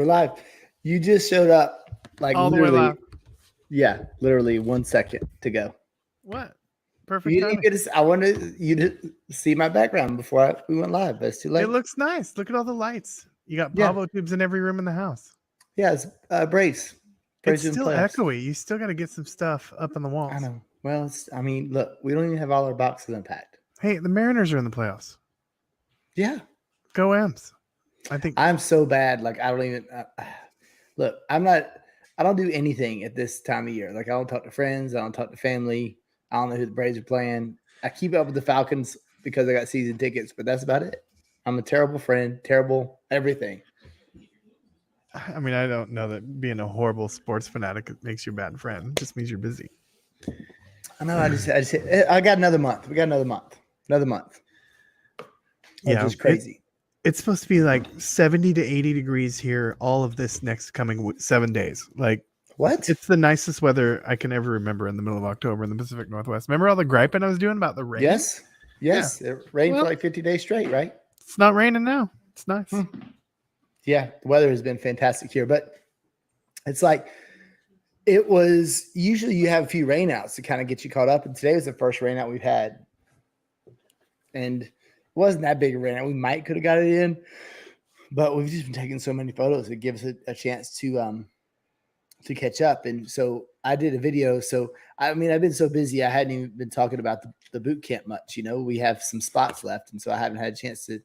We're live. You just showed up like All the way literally, live. yeah, literally 1 second to go. What? You Perfect didn't timing. get to, I wanted you to see my background before we went live, but it's too late. It looks nice. Look at all the lights. You got Yeah. Pavo tubes in every room in the house. Yeah, it's Brace. It's Brace in still playoffs. echoey. You still got to get some stuff up on the walls. I know. Well, look, we don't even have all our boxes unpacked. Hey, the Mariners are in the playoffs. Yeah. Go M's. I think I'm so bad. Like, I don't even look. I don't do anything at this time of year. Like, I don't talk to friends. I don't talk to family. I don't know who the Braves are playing. I keep up with the Falcons because I got season tickets, but that's about it. I'm a terrible friend, terrible everything. I mean, I don't know that being a horrible sports fanatic makes you a bad friend. It just means you're busy. I know. I got another month. We got another month. Yeah, just crazy. It's supposed to be like 70 to 80 degrees here all of this next coming 7 days. Like, what? It's the nicest weather I can ever remember in the middle of October in the Pacific Northwest. Remember all the griping I was doing about the rain? Yes. It rained for like 50 days straight, right? It's not raining now. It's nice. Yeah, the weather has been fantastic here, but it's like it was usually you have a few rainouts to kind of get you caught up, and today was the first rainout we've had, and it wasn't that big a rainout. We might could have got it in, but we've just been taking so many photos. It gives us a chance to catch up. And so I did a video. So I mean, I've been so busy, I hadn't even been talking about the boot camp much. You know, we have some spots left, and so I haven't had a chance to,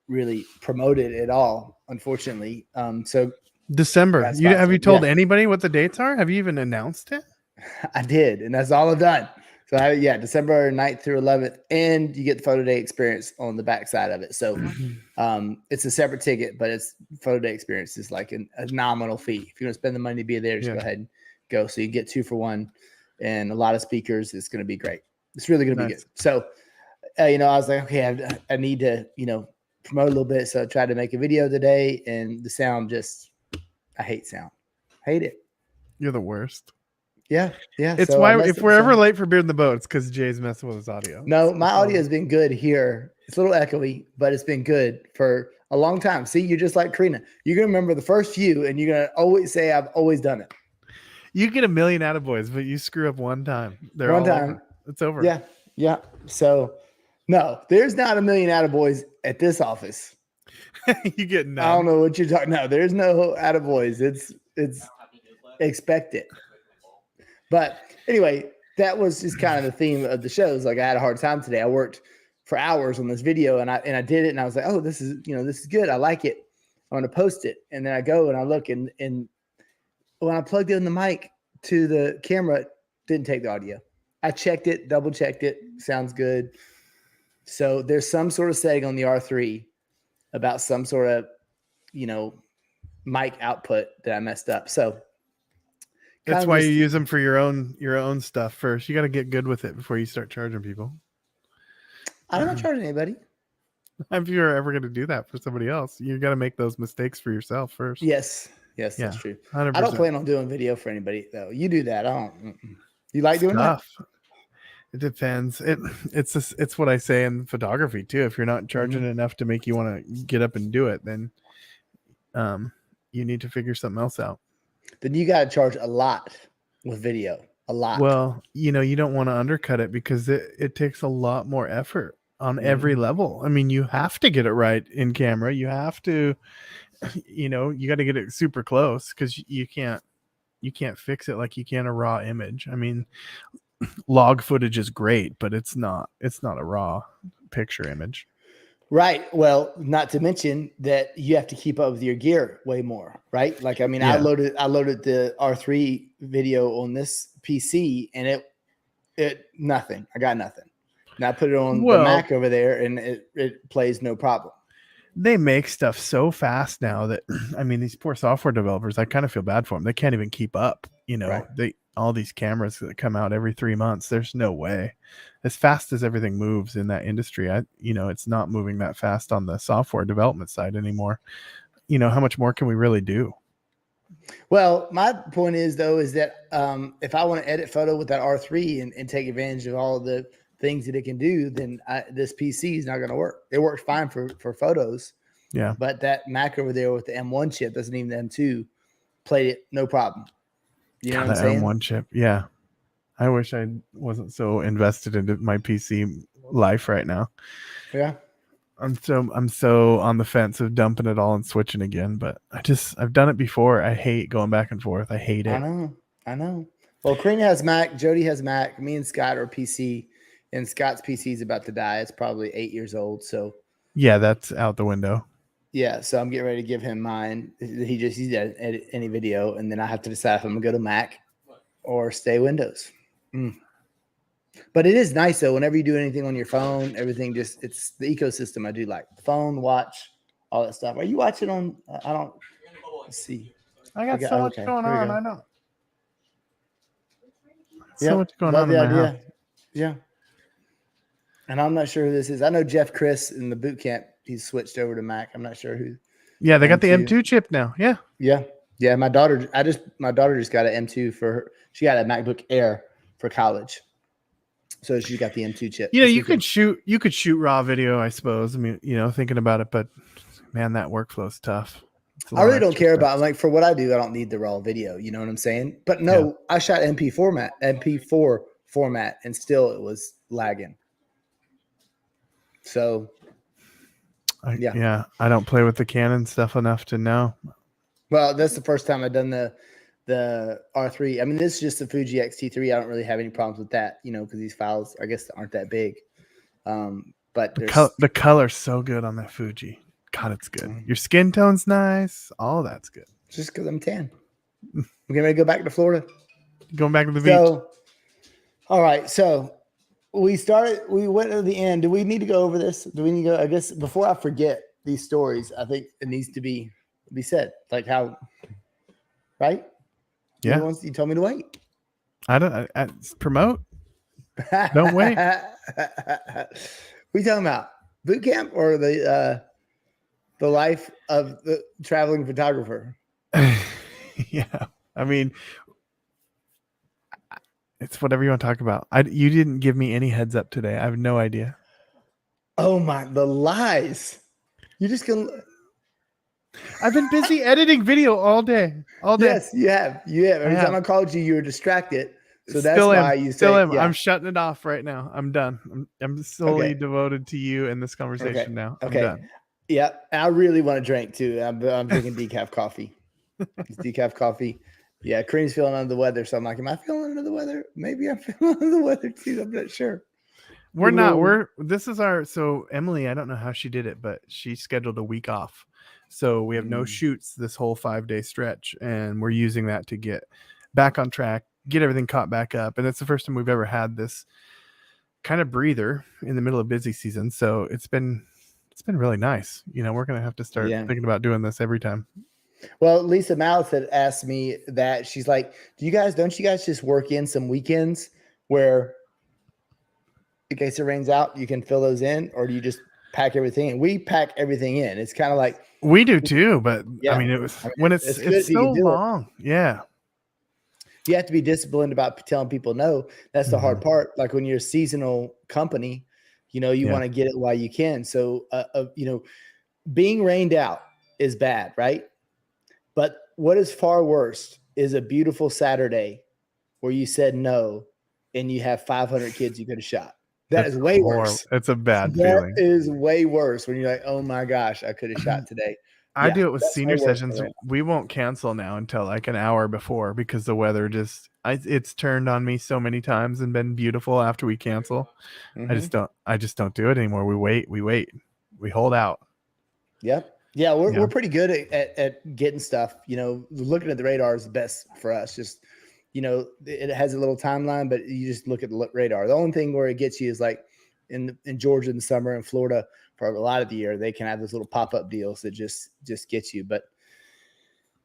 really promote it at all, unfortunately. So December. Have you told anybody what the dates are? Have you even announced it? I did, and that's all I've done. So December 9th through 11th, and you get the photo day experience on the backside of it. So it's a separate ticket, but it's photo day experience is like a nominal fee. If you want to spend the money to be there, just go ahead and go. So you get 2 for 1 and a lot of speakers. It's going to be great. It's really going to be good. So, I was like, okay, I need to, promote a little bit. So I tried to make a video today, and the sound I hate sound. Hate it. You're the worst. Yeah. It's why if we're ever late for Beard in the Boat, it's because Jay's messing with his audio. No, my audio has been good here. It's a little echoey, but it's been good for a long time. See, you're just like Karina. You're going to remember the first few, and you're going to always say, I've always done it. You get a million attaboys, but you screw up one time. One time. Over. It's over. Yeah. So, no, there's not a million attaboys at this office. You get none. I don't know what you're talking. No, there's no attaboys. It's expected. But anyway, that was just kind of the theme of the shows. Like, I had a hard time today. I worked for hours on this video, and I did it, and I was like, oh, this is good. I like it. I want to post it. And then I go and I look, and when I plugged in the mic to the camera, it didn't take the audio. I checked it, double checked it. Sounds good. So there's some sort of setting on the R3 about some sort of, mic output that I messed up. So that's why you use them for your own stuff first. You got to get good with it before you start charging people. I'm not charging anybody. If you're ever going to do that for somebody else, you got to make those mistakes for yourself first. Yes, that's true. 100%. I don't plan on doing video for anybody though. You do that. I don't. You like doing that? It depends. It's what I say in photography too. If you're not charging enough to make you want to get up and do it, then you need to figure something else out. Then you got to charge a lot with video. A lot. Well, you don't want to undercut it because it takes a lot more effort on every level. I mean, you have to get it right in camera. You have to, you got to get it super close because you can't fix it like you can a raw image. I mean, log footage is great, but it's not a raw picture image. Right. Well, not to mention that you have to keep up with your gear way more, right? Like, I mean, I loaded the R3 video on this PC, and it nothing. I got nothing. And I put it on the Mac over there, and it plays no problem. They make stuff so fast now that, I mean, these poor software developers, I kind of feel bad for them. They can't even keep up. Right. All these cameras that come out every 3 months, there's no way. As fast as everything moves in that industry, it's not moving that fast on the software development side anymore. How much more can we really do? Well, my point is that if I want to edit photo with that R3 and take advantage of all of the things that it can do, then this PC is not going to work. It works fine for photos, Yeah. But that Mac over there with the M1 chip, doesn't even the M2, played it no problem. You know God, what I'm that saying? M1 chip. Yeah. I wish I wasn't so invested into my PC life right now. Yeah. I'm so on the fence of dumping it all and switching again, but I've done it before. I hate going back and forth. I hate I it. know. Well, Karina has Mac, Jody has Mac, me and Scott are PC, and Scott's PC is about to die. It's probably 8 years old. So Yeah, that's out the window. yeah, so I'm getting ready to give him mine. He just he's edit any video, and then I have to decide if I'm gonna go to Mac or stay Windows. But it is nice though. Whenever you do anything on your phone, everything it's the ecosystem I do like. Phone, watch, all that stuff. Are you watching on? I don't let's see. I got so much Okay, going here we on. go. I know. Yeah, So much going love on the in my idea. house. Yeah. And I'm not sure who this is. I know Jeff Chris in the boot camp. He's switched over to Mac. I'm not sure who. Yeah, they got the M2. M2 chip now. Yeah. Yeah. Yeah. My daughter just got an M2 for her. She got a MacBook Air for college. So she got the M2 chip. You know, this you weekend. could shoot raw video, I suppose. I mean, thinking about it, but man, that workflow's tough. I really don't care about like for what I do, I don't need the raw video. You know what I'm saying? But no, Yeah. I shot MP4 format, and still it was lagging. So yeah, I don't play with the Canon stuff enough to know. well, that's the first time I've done the R3. I mean, this is just the Fuji X-T3. I don't really have any problems with that, because these files, I guess, aren't that big. But the color's so good on that Fuji. God, it's good. Your skin tone's nice. All that's good. Just because I'm tan. I'm getting ready to go back to Florida. Going back to the beach. All right. So we went to the end. Do we need to go over this? Do we need to go? I guess before I forget these stories, I think it needs to be said. Like how, right? Yeah. You told me to wait. I promote. Don't wait. What are you talking about? Boot camp or the life of the traveling photographer? Yeah. I mean, it's whatever you want to talk about. You didn't give me any heads up today. I have no idea. Oh my, the lies. You just gonna. I've been busy editing video all day. Yes, you have. Every time I called you, you were distracted. So that's why you say. Yeah. I'm shutting it off right now. I'm done. I'm solely devoted to you and this conversation now. I'm done. Yeah, I really want to drink too. I'm drinking decaf coffee. It's decaf coffee. Yeah, Kareem's feeling under the weather, so I'm like, am I feeling under the weather? Maybe I'm feeling under the weather too. I'm not sure. We're not. This is our. So Emily, I don't know how she did it, but she scheduled a week off. So we have no shoots this whole 5-day stretch, and we're using that to get back on track, get everything caught back up. And it's the first time we've ever had this kind of breather in the middle of busy season. So it's been really nice. We're going to have to start thinking about doing this every time. Well, Lisa Malice had asked me that. She's like, don't you guys just work in some weekends where in case it rains out, you can fill those in, or do you just pack everything in? We pack everything in. It's kind of like we do too, but I mean, when it's so long. Yeah. You have to be disciplined about telling people no. That's the hard part. Like when you're a seasonal company, you want to get it while you can. So, being rained out is bad, right? But what is far worse is a beautiful Saturday where you said no and you have 500 kids you could have shot. That's way worse. It's a bad feeling. That is way worse when you're like, oh my gosh, I could have shot today. I do it with senior sessions. We won't cancel now until like an hour before because the weather it's turned on me so many times and been beautiful after we cancel. Mm-hmm. I just don't do it anymore. We wait, we hold out. Yep. Yeah. We're pretty good at getting stuff, looking at the radar is the best for us. Just, it has a little timeline, but you just look at the radar. The only thing where it gets you is like in Georgia in the summer and Florida for a lot of the year, they can have those little pop-up deals that just get you. But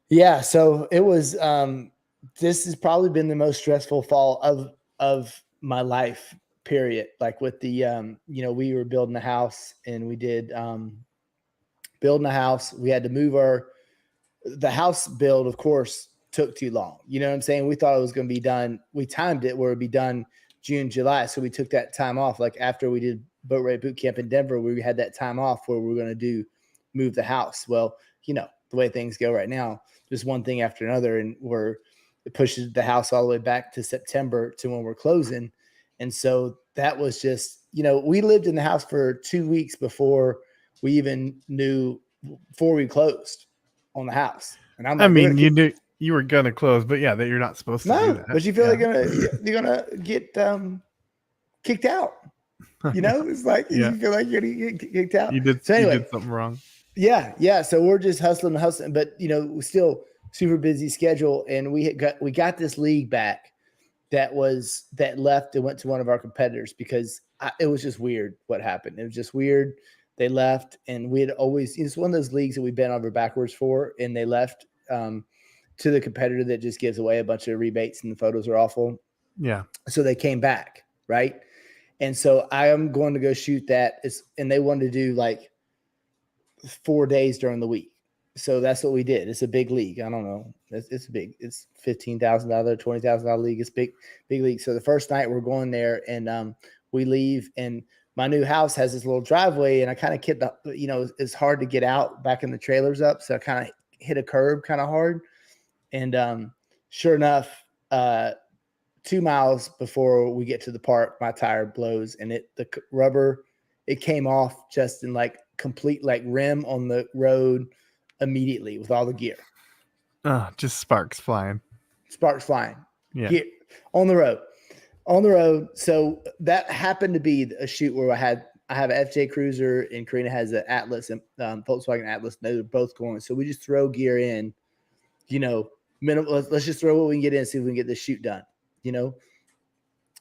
yeah, so it was, this has probably been the most stressful fall of my life, period. Like with the, we were building a house and we did, building a house. We had to move the house build, of course, took too long. You know what I'm saying? We thought it was going to be done. We timed it where it'd be done June, July. So we took that time off. Like after we did Boat Ride Boot Camp in Denver, we had that time off where we were going to do move the house. Well, the way things go right now, just one thing after another, and it pushes the house all the way back to September to when we're closing. And so that was just, we lived in the house for 2 weeks before we even knew, before we closed on the house. And I'm like, you were gonna close, but yeah, that you're not supposed to do that. but you feel like you're gonna get kicked out. It's like you feel like you're gonna get kicked out. You did something wrong. Yeah. So we're just hustling, but still super busy schedule, and we got this league back that left and went to one of our competitors because it was just weird what happened. It was just weird. They left, and we had always, it's one of those leagues that we bent over backwards for, and they left to the competitor that just gives away a bunch of rebates and the photos are awful. Yeah. So they came back, right? And so I am going to go shoot that. And they wanted to do like 4 days during the week. So that's what we did. It's a big league. I don't know. It's big. It's $15,000, $20,000 league. It's big league. So the first night we're going there, and we leave, and my new house has this little driveway, and I kind of hit it's hard to get out backing the trailers up. So I kind of hit a curb kind of hard. And sure enough, 2 miles before we get to the park, my tire blows, and the rubber, it came off just in like complete like rim on the road immediately with all the gear. Just sparks flying. Yeah. Gear, on the road. So that happened to be a shoot where I have an FJ Cruiser, and Karina has an Atlas, and Volkswagen Atlas. They're both going. So we just throw gear in, minimum. Let's just throw what we can get in, see if we can get this shoot done.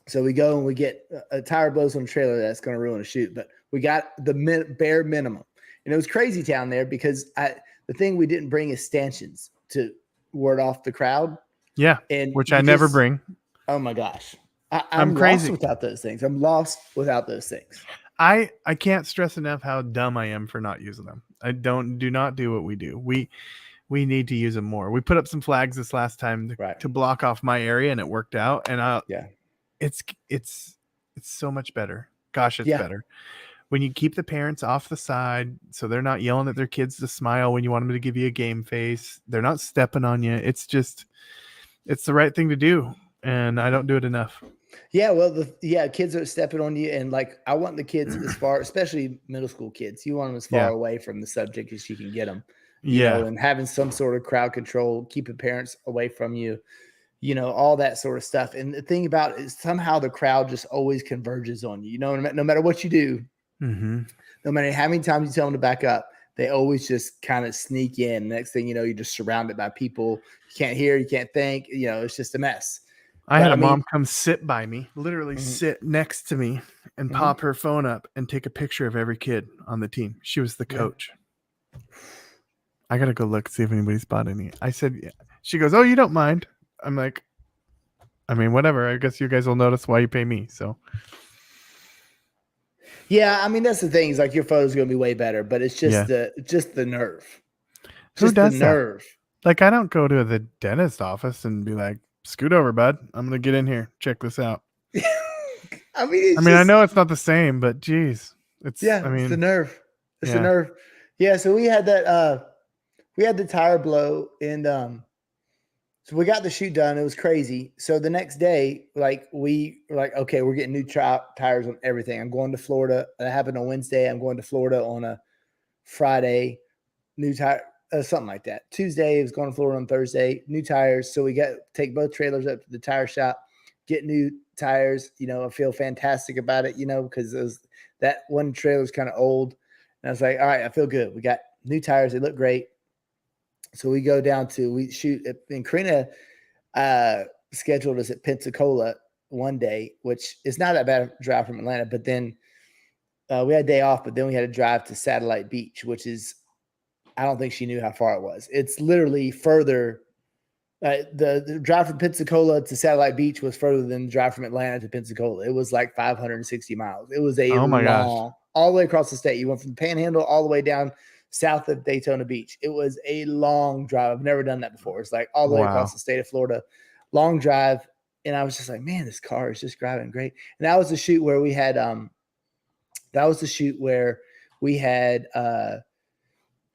So we go and we get a tire blows on a trailer that's going to ruin a shoot, but we got the bare minimum. And it was crazy town there because the thing we didn't bring is stanchions to ward off the crowd. Yeah, which I never bring. Oh my gosh. I'm crazy lost without those things. I'm lost without those things. I can't stress enough how dumb I am for not using them. I do not do what we do. We need to use them more. We put up some flags this last time to block off my area, and it worked out. And it's so much better. Gosh, it's better when you keep the parents off the side, so they're not yelling at their kids to smile when you want them to give you a game face. They're not stepping on you. It's the right thing to do, and I don't do it enough. Yeah, well, kids are stepping on you, and like I want the kids as far, especially middle school kids. You want them as far away from the subject as you can get them. And having some sort of crowd control, keeping parents away from you, all that sort of stuff. And the thing about it is somehow the crowd just always converges on you. No matter what you do, no matter how many times you tell them to back up, they always just kind of sneak in. Next thing you know, you're just surrounded by people. You can't hear, you can't think. It's just a mess. I had a mom come sit by me, literally sit next to me, and pop her phone up and take a picture of every kid on the team. She was the coach. I got to go look, see if anybody's bought any. I said, yeah. She goes, oh, you don't mind. I'm like, I mean, whatever. I guess you guys will notice why you pay me. So. Yeah. I mean, that's the thing is like your photo's going to be way better, but it's just the nerve. Who does the nerve? Like, I don't go to the dentist office and be like, scoot over, bud. I'm going to get in here. Check this out. I mean, I know it's not the same, but geez. It's the nerve. It's the nerve. Yeah. So we had that, we had the tire blow, and so we got the shoot done. It was crazy. So the next day, we were like, okay, we're getting new tires on everything. I'm going to Florida. That happened on Wednesday. I'm going to Florida on a Friday. New tire, something like that. Tuesday, I was going to Florida on Thursday. New tires. So we take both trailers up to the tire shop, get new tires. I feel fantastic about it. Because that one trailer was kind of old, and I was like, all right, I feel good. We got new tires. They look great. So we go down we shoot, and Karina scheduled us at Pensacola one day, which is not that bad a drive from Atlanta. But then we had a day off, but then we had to drive to Satellite Beach, which is, I don't think she knew how far it was. It's literally further. The drive from Pensacola to Satellite Beach was further than the drive from Atlanta to Pensacola. It was like 560 miles. It was gosh, all the way across the state. You went from the Panhandle all the way down south of Daytona Beach. It was a long drive. I've never done that before. It's like all the way across the state of Florida, long drive. And I was just like, man, this car is just driving great. And that was the shoot where we had,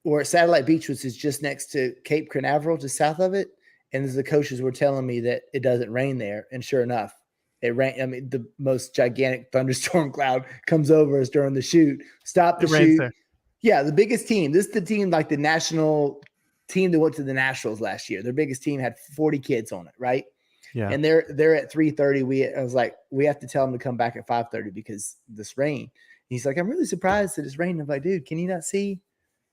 we're at Satellite Beach, which is just next to Cape Canaveral, just south of it. And the coaches were telling me that it doesn't rain there. And sure enough, it rained. I mean, the most gigantic thunderstorm cloud comes over us during the shoot. Stop the It rains shoot. there. Yeah, the biggest team. This is the team, like the national team that went to the Nationals last year. Their biggest team had 40 kids on it, right? Yeah. And they're at 3:30. I was like, we have to tell them to come back at 5:30 because this rain. And he's like, I'm really surprised that it's raining. I'm like, dude, can you not see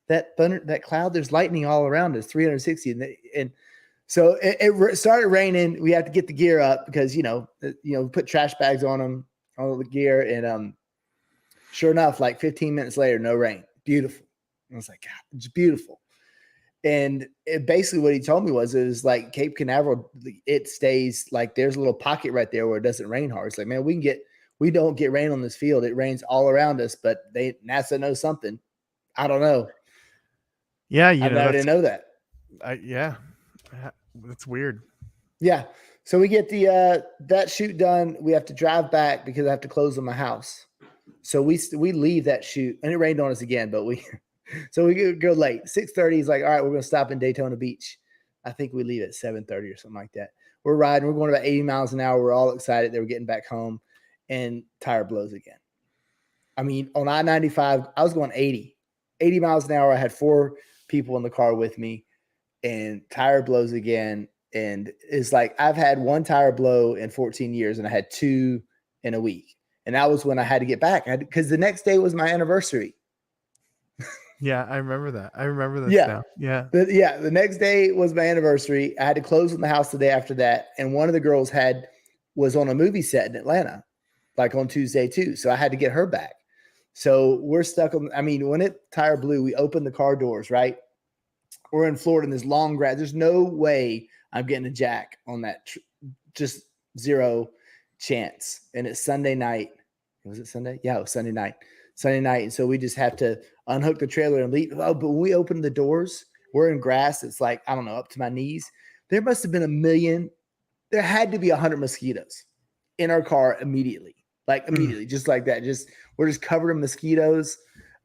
that thunder, that cloud? There's lightning all around us, 360. And so it started raining. We had to get the gear up because put trash bags on them, all the gear, and sure enough, like 15 minutes later, no rain. Beautiful. I was like, God, it's beautiful. And basically what he told me was, it was like Cape Canaveral, it stays like there's a little pocket right there where it doesn't rain hard. It's like, man, we don't get rain on this field. It rains all around us, but NASA knows something. I don't know. Yeah, I didn't know that. Yeah, that's weird. Yeah. So we get the that shoot done. We have to drive back because I have to close on my house. So we leave that shoot, and it rained on us again, but we go late. 6:30. He's like, all right, we're going to stop in Daytona Beach. I think we leave at 7:30 or something like that. We're riding. We're going about 80 miles an hour. We're all excited that we're getting back home, and tire blows again. I mean, on I-95, I was going 80 miles an hour. I had 4 people in the car with me, and tire blows again. And it's like, I've had 1 tire blow in 14 years, and I had 2 in a week. And that was when I had to get back because the next day was my anniversary. Yeah, I remember that. I remember this Yeah. now. Yeah. The next day was my anniversary. I had to close in the house the day after that. And one of the girls was on a movie set in Atlanta, like on Tuesday too. So I had to get her back. So we're stuck on, when it tire blew, we opened the car doors, right? We're in Florida in this long grass. There's no way I'm getting a jack on that. Just zero chance. And it's Sunday night. Was it Sunday? Yeah, it was Sunday night. And so we just have to unhook the trailer and leave. Oh, but when we open the doors, we're in grass. It's like, I don't know, up to my knees. There must have been 1 million. There had to be 100 mosquitoes in our car immediately. Like immediately, just like that. We're just covered in mosquitoes.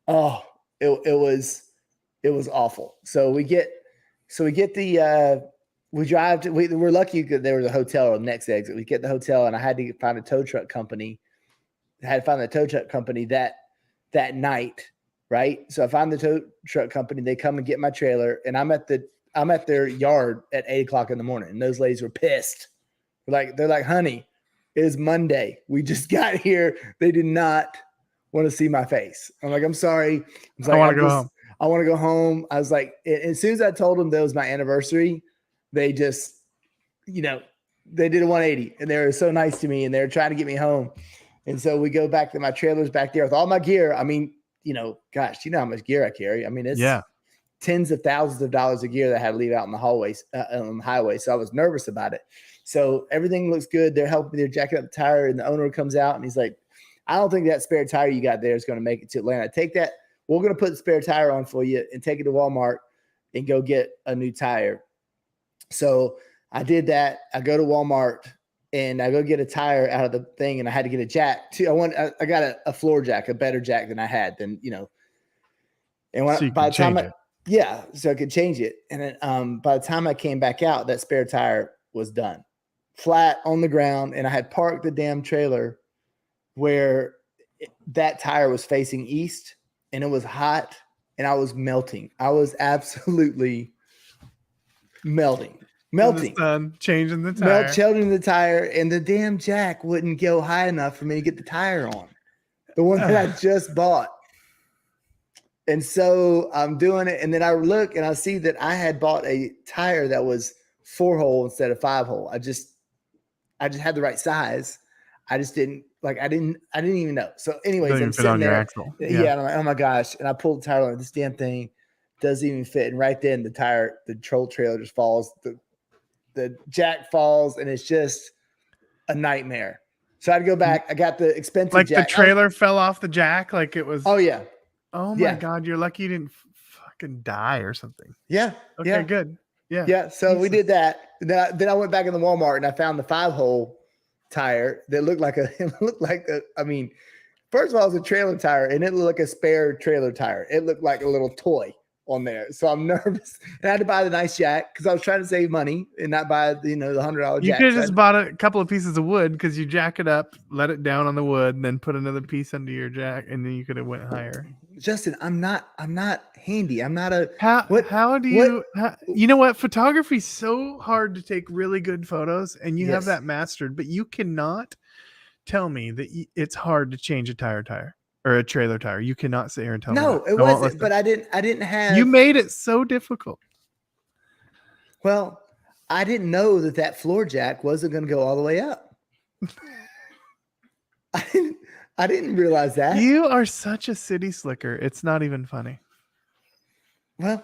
Oh, it was awful. So we drive to, we're lucky that there was a hotel on the next exit. We get the hotel, and I had to find a tow truck company. I had to find the tow truck company that night, right? So I find the tow truck company. They come and get my trailer, and I'm at their yard at 8:00 in the morning. And those ladies were pissed. They're like, honey, it is Monday. We just got here. They did not want to see my face. I'm like, I'm sorry. I want to go home. I want to go home. I was like, as soon as I told them that was my anniversary, they just, they did a 180, and they were so nice to me, and they were trying to get me home. And so we go back to my trailer's back there with all my gear. Gosh, you know how much gear I carry. It's tens of thousands of dollars of gear that I had to leave out on the hallways, on the highway. So I was nervous about it. So everything looks good. They're helping me. They're jacking up the tire, and the owner comes out, and he's like, I don't think that spare tire you got there is going to make it to Atlanta. Take that. We're going to put the spare tire on for you and take it to Walmart and go get a new tire. So I did that. I go to Walmart, and I go get a tire out of the thing, and I had to get a jack too. I got a floor jack, a better jack than I had. And by the time so I could change it. And then by the time I came back out, that spare tire was done, flat on the ground, and I had parked the damn trailer where that tire was facing east, and it was hot, and I was melting. I was absolutely melting. The sun, changing the tire. Changing the tire, and the damn jack wouldn't go high enough for me to get the tire on. The one that I just bought. And so I'm doing it, and then I look and I see that I had bought a tire that was 4-hole instead of 5-hole. I just had the right size. I just didn't even know. So anyways, I'm sitting there. Axle. Yeah. And I'm like, oh my gosh. And I pulled the tire on this damn thing. Doesn't even fit. And right then the troll trailer just falls. The jack falls, and it's just a nightmare. So I had to go back. I got the expensive jack. The trailer fell off the jack. Like it was. Oh yeah. Oh my God. You're lucky you didn't fucking die or something. Yeah. Okay, good. Yeah. Yeah. So we did that. Then I went back in the Walmart, and I found the 5-hole tire that looked like first of all, it was a trailer tire, and it looked like a spare trailer tire. It looked like a little toy. on there. So I'm nervous. And I had to buy the nice jack because I was trying to save money and not buy the $100 You jack. could have So just bought a couple of pieces of wood because you jack it up, let it down on the wood, and then put another piece under your jack, and then you could have went higher. Justin, I'm not handy. I'm not a How do you you know what? Photography's so hard to take really good photos, and you have Yes. that mastered, but you cannot tell me that it's hard to change a tire or a trailer tire. You cannot sit here and tell me No, that. it I won't wasn't. listen. But I didn't have. You made it so difficult. Well, I didn't know that floor jack wasn't going to go all the way up. I didn't realize that. You are such a city slicker. It's not even funny. Well,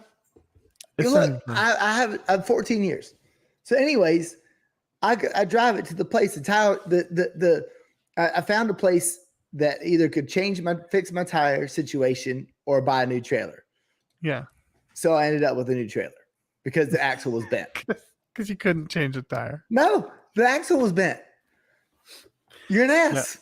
It's look, not even funny. I have 14 years. So, anyways, I drive it to the place. The tire. I found a place that either could fix my tire situation or buy a new trailer. Yeah, So I ended up with a new trailer because the axle was bent. because you couldn't change a tire. No, the axle was bent. You're an ass.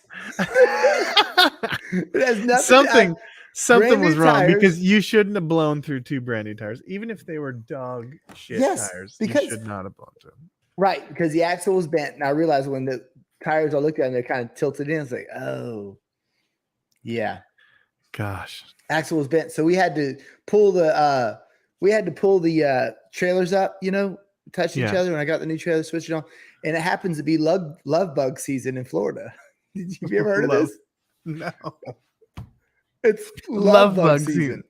It has nothing. Something brand was new wrong tires. because you shouldn't have blown through 2 brand new tires, even if they were dog shit Yes, tires. because- You should not have blown through them. Right, because the axle was bent. And I realized when the tires I looked at them, they're kind of tilted in. It's like, oh, yeah. Gosh, Axle was bent. So we had to pull the trailers up, touch each Yeah. other. When I got the new trailer, switched it on. And it happens to be love bug season in Florida. Have you ever heard of Love- this? no. It's Love bug season. season.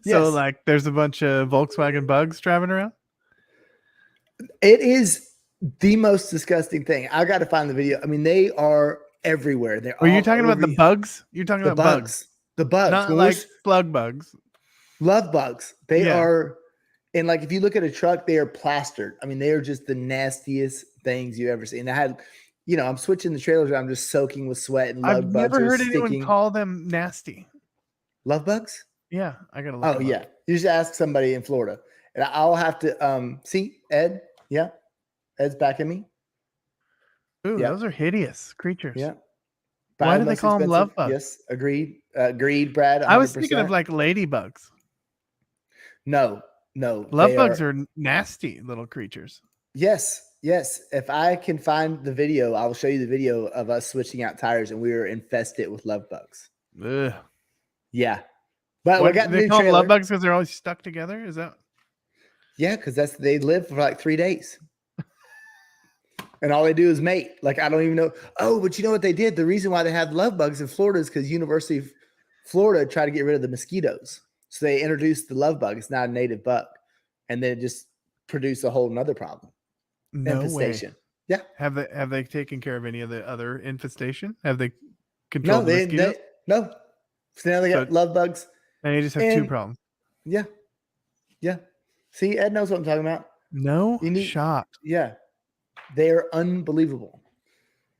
Yes. So like, there's a bunch of Volkswagen bugs driving around. It is the most disgusting thing. I got to find the video. I mean, they are everywhere. They're Are you all talking about over the you. bugs? You're talking The about bugs. The bugs. not When like we're- slug bugs. love bugs. They Yeah. are, and like if you look at a truck, they are plastered. I mean, they are just the nastiest things you ever see. And I had, I'm switching the trailers. I'm just soaking with sweat and love I've bugs. never are heard anyone sticking. call them nasty. Love bugs. Yeah, I gotta look. Oh them yeah, up. you just ask somebody in Florida, and I'll have to see Ed. Yeah, Ed's backing me. Ooh, Yeah. those are hideous creatures. Yeah. Why do they Most call 'em expensive. love bugs? Yes, agreed. Agreed, Brad. I was thinking of 100%. like ladybugs. no. Love they bugs are nasty little creatures. Yes. If I can find the video, I will show you the video of us switching out tires, and we were infested with love bugs. Ugh. Yeah, but What, we got the they new call them trailer. love bugs because they're always stuck together. Is that? Yeah, because they live for like 3 days. And all they do is mate. Like, I don't even know. Oh, but you know what they did? The reason why they have love bugs in Florida is because University of Florida tried to get rid of the mosquitoes. So they introduced the love bug. It's not a native bug. And then it just produced a whole nother problem. No way. Infestation. Yeah. Have they taken care of any of the other infestation? Have they No, controlled the mosquitoes? no. So now they got So- love bugs. And you just have two and- problems. Yeah. Yeah. See, Ed knows what I'm talking about. No You need- shot. Yeah. They are unbelievable.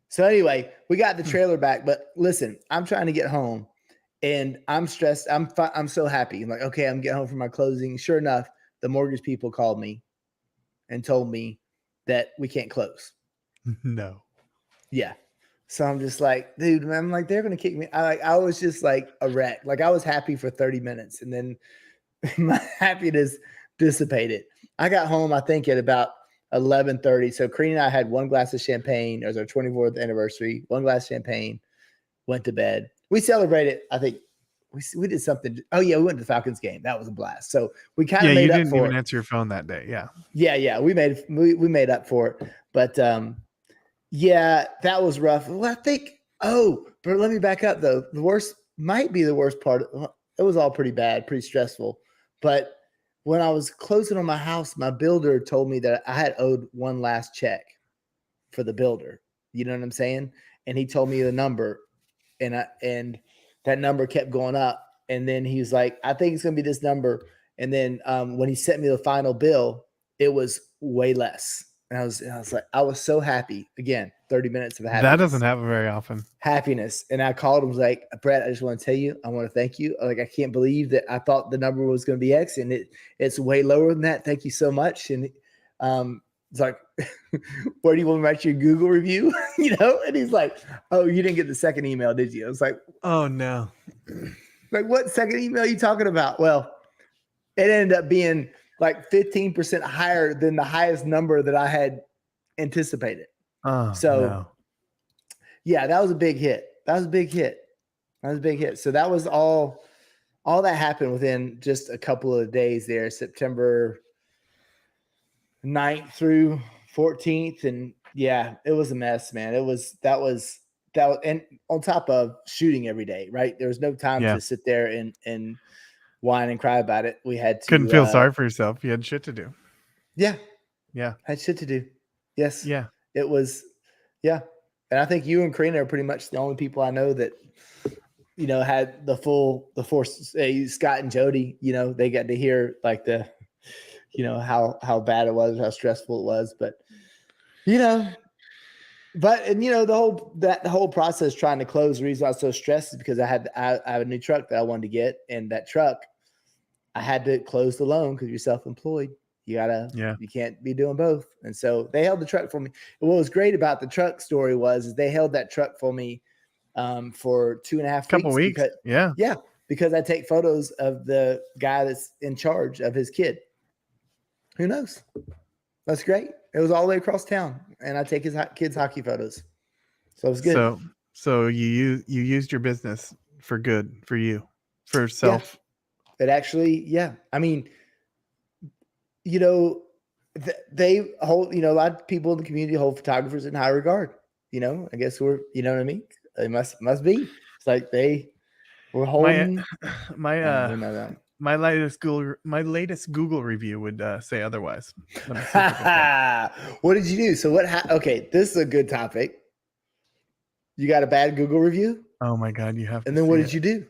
So anyway, we got the trailer back, but listen, I'm trying to get home and I'm stressed. I'm so happy. I'm like, okay, I'm getting home from my closing. Sure enough, the mortgage people called me and told me that we can't close. No. Yeah. So I'm just like, dude, man, I'm like, they're going to kick me. I was just like a wreck. Like I was happy for 30 minutes and then my happiness dissipated. I got home, I think at about 11:30. So Karina and I had one glass of champagne. It was our 24th anniversary. One glass of champagne. Went to bed. We celebrated. I think we did something. Oh yeah, we went to the Falcons game. That was a blast. So we kind Yeah, of you made up didn't for even it. answer your phone that day. Yeah. Yeah, we made up for it. But yeah, that was rough. Well, I think. Oh, but let me back up though. The worst might be the worst part. It was all pretty bad, pretty stressful. But when I was closing on my house, my builder told me that I had owed one last check for the builder. You know what I'm saying? And he told me the number, and that number kept going up. And then he was like, "I think it's gonna be this number." And then when he sent me the final bill, it was way less. And I was like, I was so happy. Again, 30 minutes of happiness. That doesn't happen very often. Happiness. And I called him, was like, Brett, I just want to tell you, I want to thank you. Like, I can't believe that I thought the number was going to be X and it's way lower than that. Thank you so much. And it's like, where do you want to write your Google review? And he's like, oh, you didn't get the second email, did you? I was like, Oh no. what second email are you talking about? Well, it ended up being like 15% higher than the highest number that I had anticipated. Oh, So no. yeah, that was a big hit. That was a big hit. So that was all that happened within just a couple of days there, September 9th through 14th. And yeah, it was a mess, man. That was, and on top of shooting every day, right? There was no time Yeah. to sit there and whine and cry about it. We had to Couldn't feel sorry for yourself. You had shit to do. Yeah. Yeah. Had shit to do. Yes. Yeah. It was, yeah. And I think you and Karina are pretty much the only people I know that, had the force. Scott and Jody, they got to hear like how bad it was, how stressful it was. But, the whole process trying to close, the reason I was so stressed is because I have a new truck that I wanted to get. And that truck, I had to close the loan because you're self-employed. You can't be doing both. And so they held the truck for me. And what was great about the truck story is they held that truck for me for 2.5 Couple weeks. Because I take photos of the guy that's in charge of his kid. Who knows? That's great. It was all the way across town, and I take his kids' hockey photos. So it was good. So you used your business for good, for you, for self. Yeah. It actually, yeah. I mean, they hold, a lot of people in the community hold photographers in high regard. I guess we're, you know what I mean? They must be. It's like they were holding my latest Google review would say otherwise. What did you do? So okay, this is a good topic. You got a bad Google review? Oh my God, you have. And then what did you do?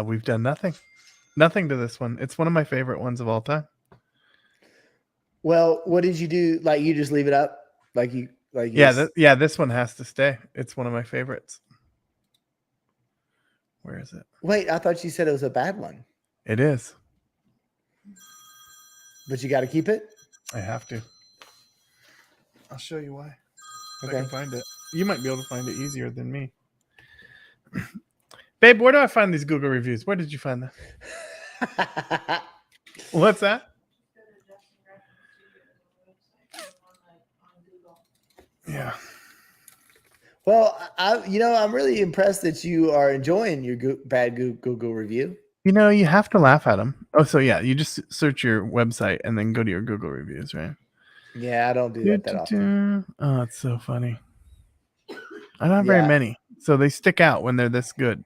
We've done nothing to this one. It's one of my favorite ones of all time. Well, what did you do? Like you just leave it up? This one has to stay. It's one of my favorites. Where is it? Wait, I thought you said it was a bad one. It is. But you got to keep it? I have to. I'll show you why. Okay. I can find it. You might be able to find it easier than me. Babe, where do I find these Google reviews? Where did you find that? What's that? Yeah. Well, I'm really impressed that you are enjoying your bad Google review. You have to laugh at them. Oh, so yeah, you just search your website and then go to your Google reviews, right? Yeah, I don't do that often. Oh, it's so funny. I don't have very many, so they stick out when they're this good.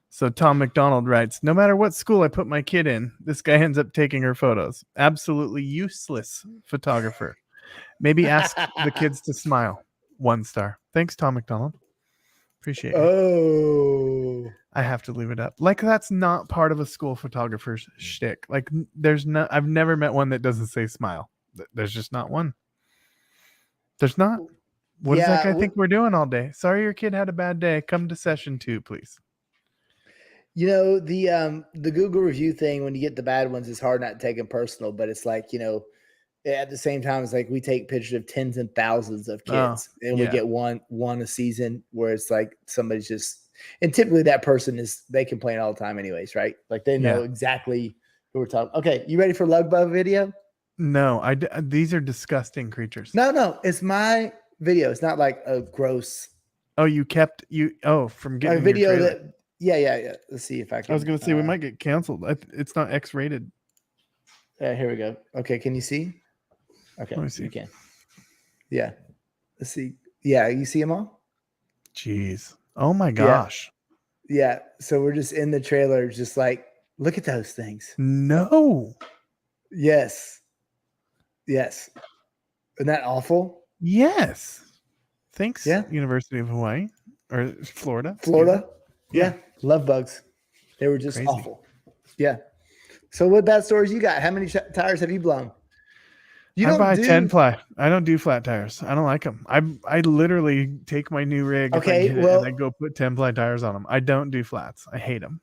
So Tom McDonald writes, no matter what school I put my kid in, this guy ends up taking her photos. Absolutely useless photographer. Maybe ask the kids to smile. 1 star. Thanks, Tom McDonald. Appreciate it. Oh. I have to leave it up. Like, that's not part of a school photographer's shtick. Like, I've never met one that doesn't say smile. There's just not one. There's not. What does that guy think we're doing all day? Sorry your kid had a bad day. Come to session 2, please. The Google review thing, when you get the bad ones, it's hard not to take them personal, but it's like, at the same time, it's like we take pictures of tens and thousands of kids and we get one a season where it's like somebody's just, and typically that person they complain all the time anyways, right? Like they know exactly who we're talking. Okay. You ready for Lug Bug video? No, these are disgusting creatures. No, it's my video. It's not like a gross. Oh, from getting a video that. Yeah. Let's see if I can. I was going to say we might get canceled. It's not X-rated. Yeah, here we go. Okay, can you see? Okay, let me see. You can. Yeah, let's see. Yeah, you see them all? Jeez. Oh my gosh. Yeah. So we're just in the trailer, just like, look at those things. No. Yes. Isn't that awful? Yes. Thanks. Yeah. University of Hawaii or Florida. Yeah. Love bugs. They were just awful. Yeah. So what bad stories you got? How many tires have you blown? I buy 10 ply. I don't do flat tires. I don't like them. I literally take my new rig and I go put 10 ply tires on them. I don't do flats. I hate them.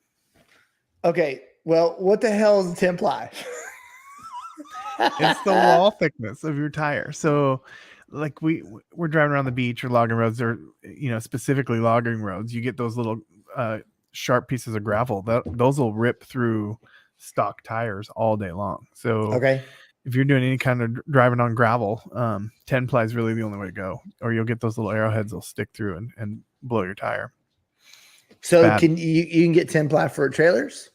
Okay. Well, what the hell is a 10 ply? It's the wall thickness of your tire. So like we're driving around the beach or logging roads or, specifically logging roads. You get those little sharp pieces of gravel. Those will rip through stock tires all day long. So Okay. if you're doing any kind of driving on gravel, 10 ply is really the only way to go, or you'll get those little arrowheads that'll stick through and blow your tire. So bad. can you can get 10 ply for trailers?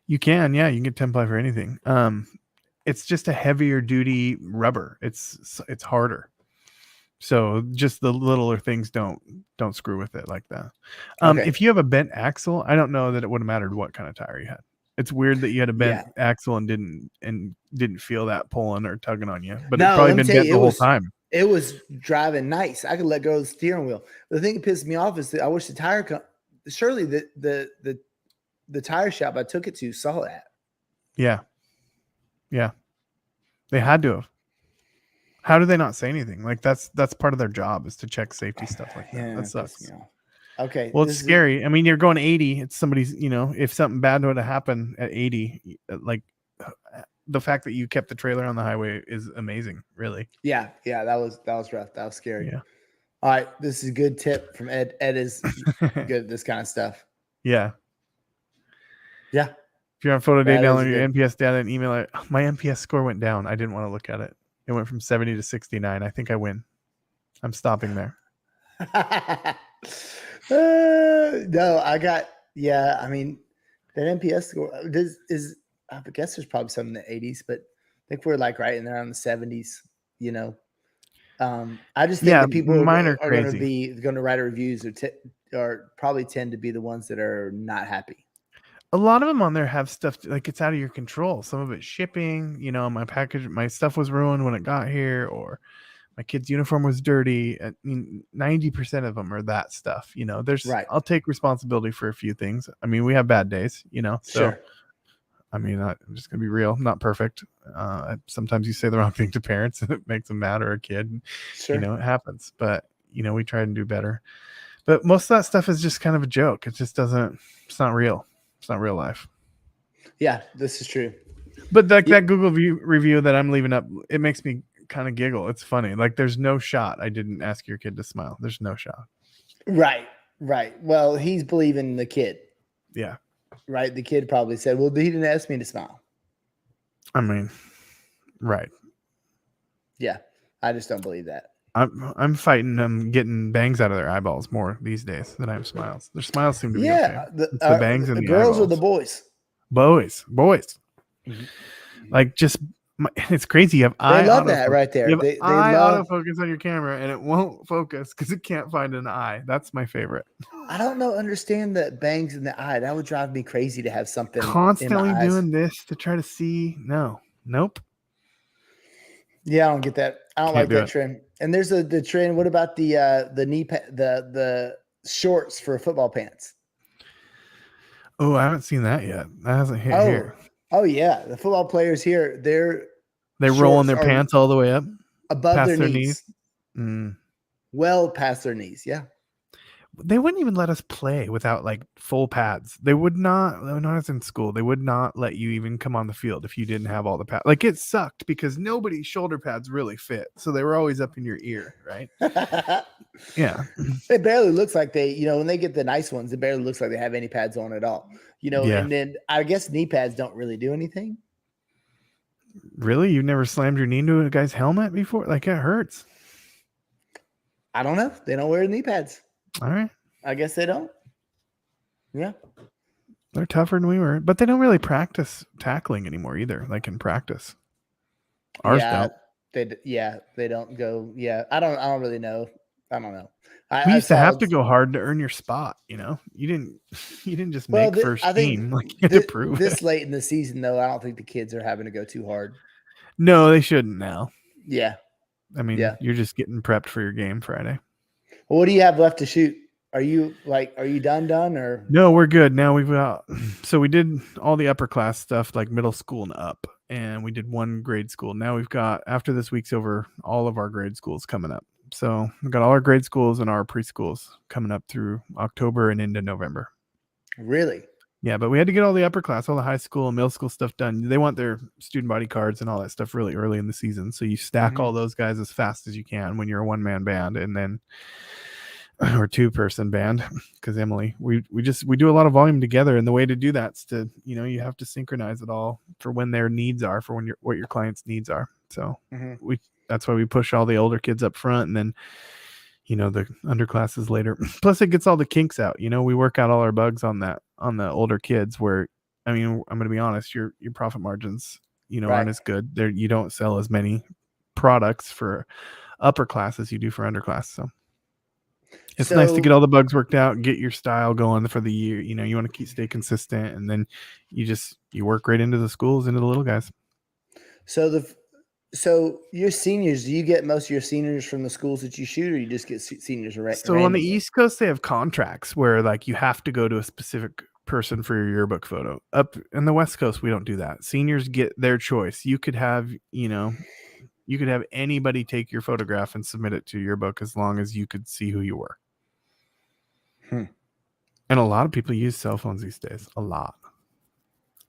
You can get 10 ply for anything. It's just a heavier duty rubber. It's harder. So just the littler things don't screw with it like that. Okay. If you have a bent axle, I don't know that it would have mattered what kind of tire you had. It's weird that you had a bent axle and didn't feel that pulling or tugging on you, but No, it's probably let me been tell you, bent the whole time. It was driving nice. I could let go of the steering wheel. The thing that pissed me off is that I wish the tire surely the tire shop I took it to saw that. Yeah. They had to have. How do they not say anything? Like that's part of their job is to check safety stuff like that. Yeah, That sucks. Okay. Well, it's scary. I mean, you're going 80. It's somebody's, if something bad would have happened at 80, like the fact that you kept the trailer on the highway is amazing, really. Yeah. That was rough. That was scary. Yeah. All right. This is a good tip from Ed. Ed is good at this kind of stuff. Yeah. Yeah. If you're on photo day, That is download your good. NPS data and email it. My NPS score went down. I didn't want to look at it. It went from 70 to 69. I think I win. I'm stopping there. No, I got, I mean, that NPS score is, I guess there's probably some in the 80s, but I think we're like right in there on the 70s, I just think that people are going to write reviews or probably tend to be the ones that are not happy. A lot of them on there have stuff like it's out of your control. Some of it's shipping, my stuff was ruined when it got here, or my kid's uniform was dirty. I mean, 90% of them are that stuff. There's Right. I'll take responsibility for a few things. I mean, we have bad days, so Sure. I mean, I'm just gonna be real. I'm not perfect. Sometimes you say the wrong thing to parents and it makes them mad, or a kid. Sure. It happens. But we try and do better. But most of that stuff is just kind of a joke. It just doesn't. It's not real. It's not real life. Yeah, this is true. But like that Google review that I'm leaving up, it makes me kind of giggle. It's funny. Like there's no shot I didn't ask your kid to smile. There's no shot. Right. Well, he's believing the kid. Yeah. Right. The kid probably said, well, he didn't ask me to smile. I mean, right. Yeah. I just don't believe that. I'm fighting them getting bangs out of their eyeballs more these days than I have smiles. Their smiles seem to be okay. The bangs and the girls eyeballs. or the boys? Boys. Mm-hmm. Like just it's crazy. You have they love that right there. You have they love autofocus on your camera and it won't focus because it can't find an eye. That's my favorite. I don't understand the bangs in the eye. That would drive me crazy to have something constantly in my eyes. Doing this to try to see. Nope. Yeah, I don't get that. I don't like that trend. And there's the trend. What about the knee the shorts for football pants? Oh, I haven't seen that yet. That hasn't hit here. Oh yeah, the football players here, they're rolling their pants all the way up above their knees. Well past their knees. Yeah. They wouldn't even let us play without like full pads. They would not. When I was in school, they would not let you even come on the field if you didn't have all the pads. Like it sucked because nobody's shoulder pads really fit, so they were always up in your ear, right? Yeah. It barely looks like they, when they get the nice ones, it barely looks like they have any pads on at all. And then I guess knee pads don't really do anything. Really? You've never slammed your knee into a guy's helmet before? Like it hurts. I don't know. They don't wear knee pads. All right. I guess they don't. Yeah. They're tougher than we were, but they don't really practice tackling anymore either. Like in practice. Ours don't. They don't go. Yeah. I don't really know. I don't know. We used to have to go hard to earn your spot. You didn't just make first team. Like you had to prove this it. Late in the season, though, I don't think the kids are having to go too hard. No, they shouldn't now. Yeah. I mean, you're just getting prepped for your game Friday. Well, what do you have left to shoot? Are you done or? No, we're good. Now so we did all the upper class stuff, like middle school and up, and we did one grade school. Now we've got, after this week's over, all of our grade schools coming up. So we've got all our grade schools and our preschools coming up through October and into November. Really? Yeah, but we had to get all the upper class, all the high school and middle school stuff done. They want their student body cards and all that stuff really early in the season. So you stack all those guys as fast as you can when you're a one-man band. And then or 2-person band, because Emily, we do a lot of volume together, and the way to do that's to, you have to synchronize it all for when their needs are, for what your clients' needs are. So that's why we push all the older kids up front, and then the underclasses later. Plus it gets all the kinks out. We work out all our bugs on the older kids, where I'm going to be honest, your profit margins aren't as good there. You don't sell as many products for upper class as you do for underclass. So it's nice to get all the bugs worked out, get your style going for the year. You want to stay consistent, and then you work right into the schools, into the little guys. So your seniors, do you get most of your seniors from the schools that you shoot, or you just get seniors So on the East Coast, they have contracts where like you have to go to a specific person for your yearbook photo. Up in the West Coast, we don't do that. Seniors get their choice. You could have, anybody take your photograph and submit it to your book as long as you could see who you were. And a lot of people use cell phones these days. A lot.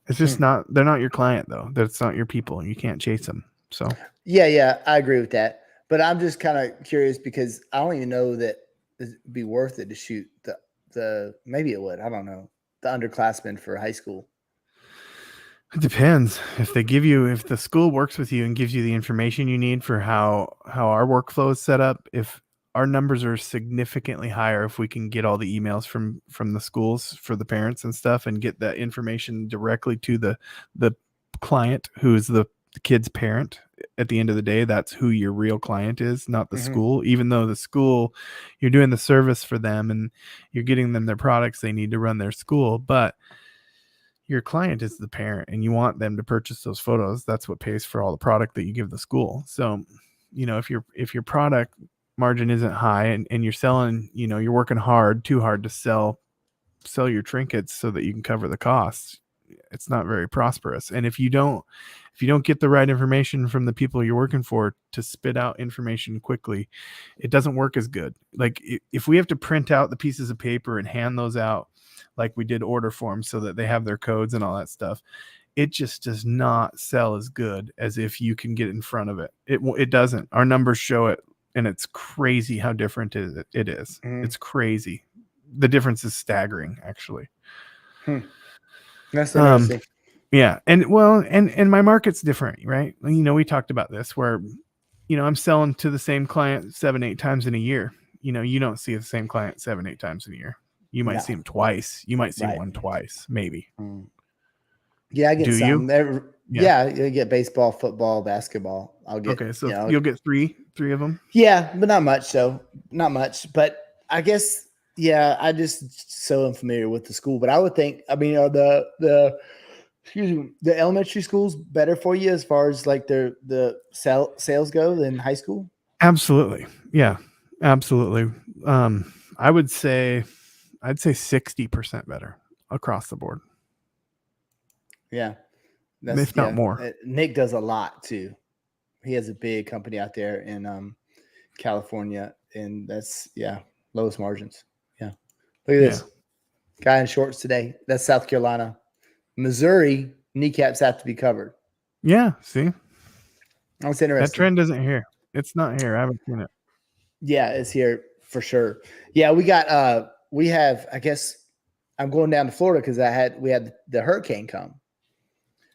It's just they're not your client though. That's not your people. You can't chase them. So yeah, I agree with that. But I'm just kind of curious because I don't even know that it'd be worth it to shoot the maybe it would. I don't know. The underclassmen for high school. It depends. If the school works with you and gives you the information you need for how our workflow is set up, if our numbers are significantly higher, if we can get all the emails from the schools for the parents and stuff and get that information directly to the client who is the kid's parent. At the end of the day, that's who your real client is, not the school. Even though the school, you're doing the service for them and you're getting them their products they need to run their school, but your client is the parent and you want them to purchase those photos. That's what pays for all the product that you give the school. So, if your product margin isn't high and you're selling, you're working too hard to sell your trinkets so that you can cover the costs, it's not very prosperous. And if you don't get the right information from the people you're working for to spit out information quickly, it doesn't work as good. Like if we have to print out the pieces of paper and hand those out like we did order forms so that they have their codes and all that stuff, it just does not sell as good as if you can get in front of it. It doesn't. Our numbers show it, and it's crazy how different it is. It's crazy. The difference is staggering, actually. That's interesting. Yeah. And my market's different, right? We talked about this where, I'm selling to the same client 7-8 times in a year. You don't see the same client 7-8 times in a year. You might see him twice. You might see one twice, maybe. Yeah, I get Do some. you? Yeah, you get baseball, football, basketball. I'll get. Okay, so you'll get three of them. Yeah, but not much. So not much. But I guess I just so unfamiliar with the school. But I would think. I mean, are the elementary schools better for you as far as like the sales go than high school? Absolutely. Yeah, absolutely. I'd say 60% better across the board. Yeah. If not more. Nick does a lot too. He has a big company out there in California, and that's lowest margins. Yeah. Look at this. Guy in shorts today. That's South Carolina. Missouri, kneecaps have to be covered. Yeah, see? That's interesting. That trend isn't here. It's not here. I haven't seen it. Yeah, it's here for sure. Yeah, we have, I guess I'm going down to Florida because we had the hurricane come.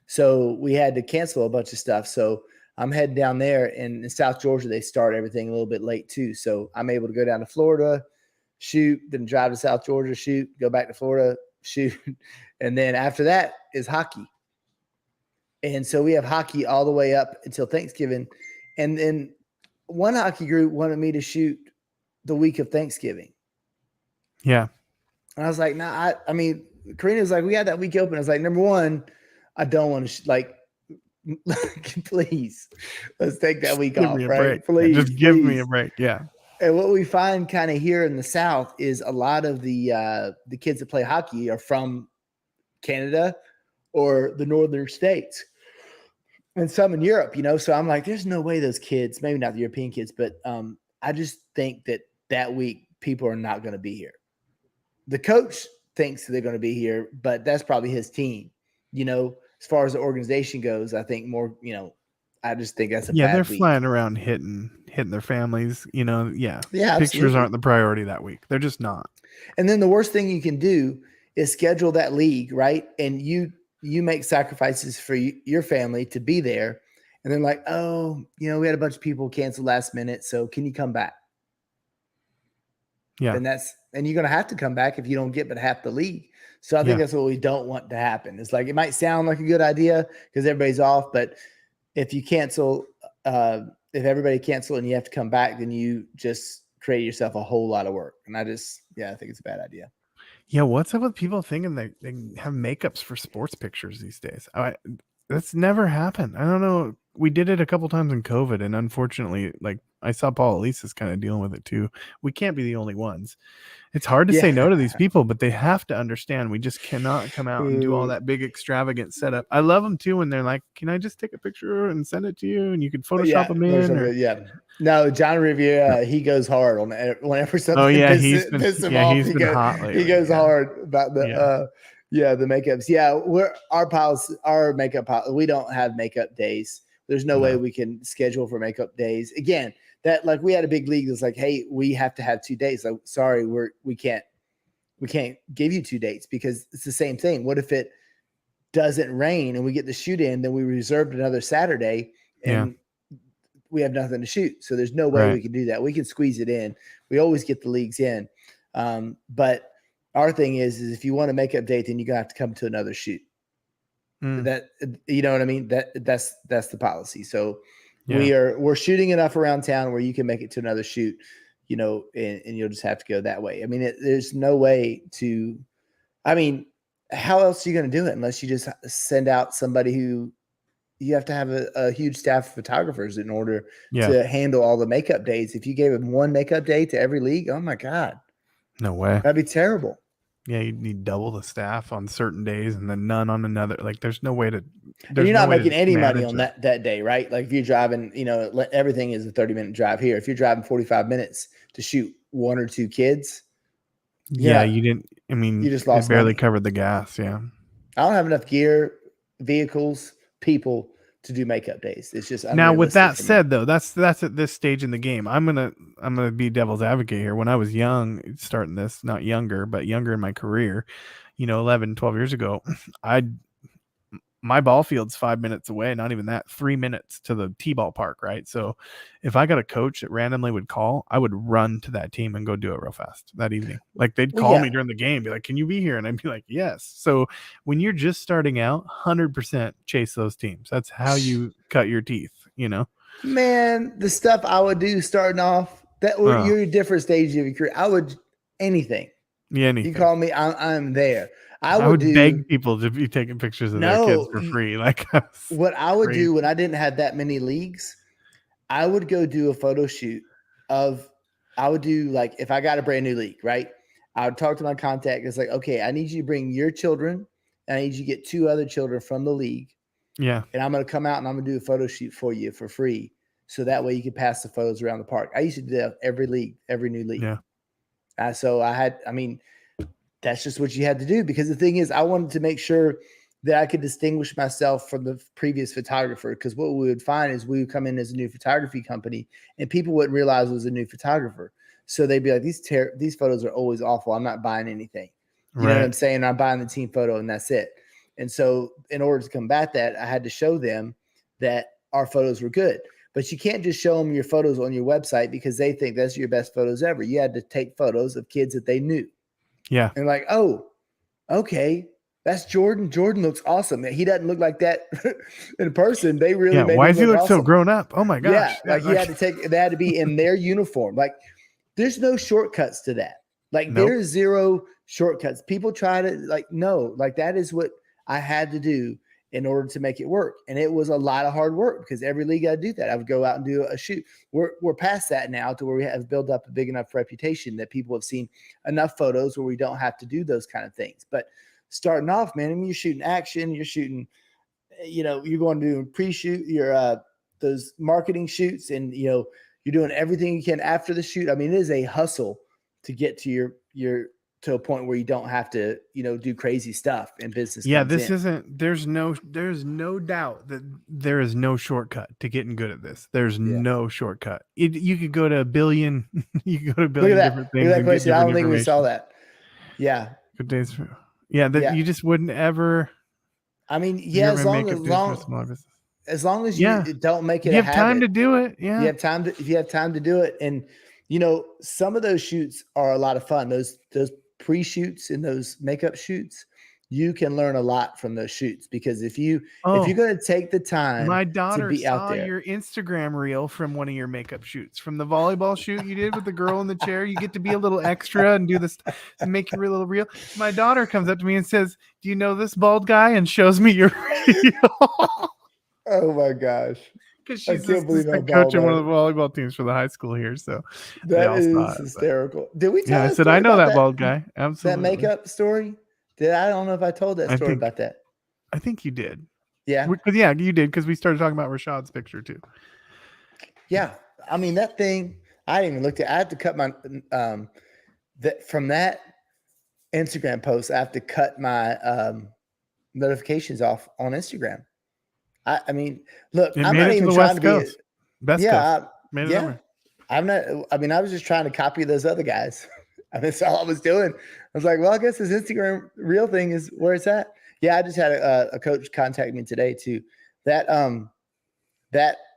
So we had to cancel a bunch of stuff. So I'm heading down there, and in South Georgia, they start everything a little bit late too. So I'm able to go down to Florida, shoot, then drive to South Georgia, shoot, go back to Florida, shoot. And then after that is hockey. And so we have hockey all the way up until Thanksgiving. And then one hockey group wanted me to shoot the week of Thanksgiving. Yeah. And I was like, nah, I mean, Karina was like, we had that week open. I was like, number one, I don't want to please, let's take that week off, right? Please, just give me a break. Yeah. And what we find kind of here in the South is a lot of the kids that play hockey are from Canada or the northern states, and some in Europe, So I'm like, there's no way those kids, maybe not the European kids, but I just think that week people are not going to be here. The coach thinks they're going to be here, but that's probably his team. As far as the organization goes, I think more, I just think that's a Yeah, they're bad week. flying around hitting their families. Yeah. Yeah, Pictures absolutely. aren't the priority that week. They're just not. And then the worst thing you can do is schedule that league, right? And you make sacrifices for your family to be there, and then like, oh, we had a bunch of people cancel last minute, so can you come back? Yeah. And you're gonna have to come back if you don't get but half the league. So I think that's what we don't want to happen. It's like it might sound like a good idea because everybody's off, but if you cancel, if everybody cancel and you have to come back, then you just create yourself a whole lot of work. And I think it's a bad idea. Yeah, what's up with people thinking they have makeups for sports pictures these days? That's never happened. I don't know. We did it a couple times in COVID, and unfortunately, like I saw Paul Elise's kind of dealing with it too. We can't be the only ones. It's hard to say no to these people, but they have to understand we just cannot come out and do all that big extravagant setup. I love them too when they're like, "Can I just take a picture and send it to you?" And you can Photoshop them in. No, John Riviera, he goes hard on it. Whenever something he's been hot lately. He goes hard about the the makeups. Yeah, our makeup policy, we don't have makeup days. There's no way we can schedule for makeup days. Again, that like we had a big league that's like, hey, we have to have 2 days. Like, sorry, we can't give you 2 dates because it's the same thing. What if it doesn't rain and we get the shoot in, then we reserved another Saturday and we have nothing to shoot. So there's no way we can do that. We can squeeze it in. We always get the leagues in. But our thing is if you want a makeup date, then you're gonna have to come to another shoot. That, you know what I mean? That's the policy. So we're shooting enough around town where you can make it to another shoot, and you'll just have to go that way. I mean, there's no way to, how else are you going to do it unless you just send out somebody who you have to have a huge staff of photographers in order to handle all the makeup days. If you gave them one makeup day to every league, oh my God. No way. That'd be terrible. Yeah, you need double the staff on certain days and then none on another. Like there's no way to. You're not making any money on that day, right? Like if you're driving, everything is a 30-minute drive here. If you're driving 45 minutes to shoot 1 or 2 kids. Yeah, you didn't. I mean, you just lost barely money. Covered the gas. Yeah. I don't have enough gear, vehicles, people to do makeup days. It's just now. With that said, though, that's at this stage in the game. I'm gonna be devil's advocate here. When I was young, starting this, not younger, but younger in my career, 11, 12 years ago, my ball field's 5 minutes away. Not even that, 3 minutes to the T-ball park, right? So if I got a coach that randomly would call, I would run to that team and go do it real fast that evening. Like they'd call me during the game, be like, "Can you be here?" And I'd be like, "Yes." So when you're just starting out, 100% chase those teams. That's how you cut your teeth, Man, the stuff I would do starting off, you're a different stage of your career. I would anything. Yeah, anything. You call me, I'm there. I would beg people to be taking pictures of their kids for free. Like what I would do when I didn't have that many leagues, I would go do a photo shoot I would do like, if I got a brand new league, right? I would talk to my contact. It's like, okay, I need you to bring your children. And I need you to get 2 other children from the league. Yeah. And I'm going to come out and I'm going to do a photo shoot for you for free. So that way you can pass the photos around the park. I used to do that every league, every new league. Yeah. So that's just what you had to do, because the thing is, I wanted to make sure that I could distinguish myself from the previous photographer. Because what we would find is we would come in as a new photography company and people wouldn't realize it was a new photographer. So they'd be like, these photos are always awful. I'm not buying anything. You know what I'm saying? I'm buying the team photo and that's it. And so in order to combat that, I had to show them that our photos were good. But you can't just show them your photos on your website because they think that's your best photos ever. You had to take photos of kids that they knew. Yeah. And like, oh, okay, that's Jordan. Jordan looks awesome. He doesn't look like that in person. They really made why does he look awesome. So grown up? Oh my gosh. Yeah, like they had to be in their uniform. Like there's no shortcuts to that. Like there's zero shortcuts. People try to that is what I had to do in order to make it work. And it was a lot of hard work because every league I do that. I would go out and do a shoot. We're past that now to where we have built up a big enough reputation that people have seen enough photos where we don't have to do those kind of things. But starting off, man, you're shooting action, you're shooting, you're going to do pre-shoot, those marketing shoots, and you're doing everything you can after the shoot. I mean, it is a hustle to get to your to a point where you don't have to, do crazy stuff and business. Yeah, comes this in. isn't. There's no doubt that there is no shortcut to getting good at this. There's no shortcut. You could go to a billion. You could go to a billion different things. Look at that and question. get I don't different think we saw information. that. Yeah. Good days for. Yeah, that you just wouldn't ever. I mean, you're as gonna long make as it good for a small business. as long as you don't make it You a have time habit, to do it. Yeah. you have time to, if you have time to do it. And, some of those shoots are a lot of fun. Those pre-shoots and those makeup shoots, you can learn a lot from those shoots, because if you're going to take the time, my daughter to be out saw there. your Instagram reel from one of your makeup shoots, from the volleyball shoot you did with the girl in the chair. You get to be a little extra and do this and make your little reel. My daughter comes up to me and says, "Do you know this bald guy?" and shows me your reel. Oh my gosh. Because she's assistant coach on one of the volleyball teams for the high school here. So that is hysterical. Did we tell I said, I know that bald guy. Absolutely. That makeup story? I don't know if I told that story about that. I think you did. Yeah. Because you did, because we started talking about Rashad's picture too. Yeah. I mean, that thing, I didn't even look at. I had to cut my from that Instagram post, I have to cut my notifications off on Instagram. I mean, look, I'm not even trying to be best. Yeah, I'm not. I mean, I was just trying to copy those other guys. I mean, that's all I was doing. I was like, well, I guess this Instagram real thing is where it's at. Yeah, I just had a coach contact me today too. That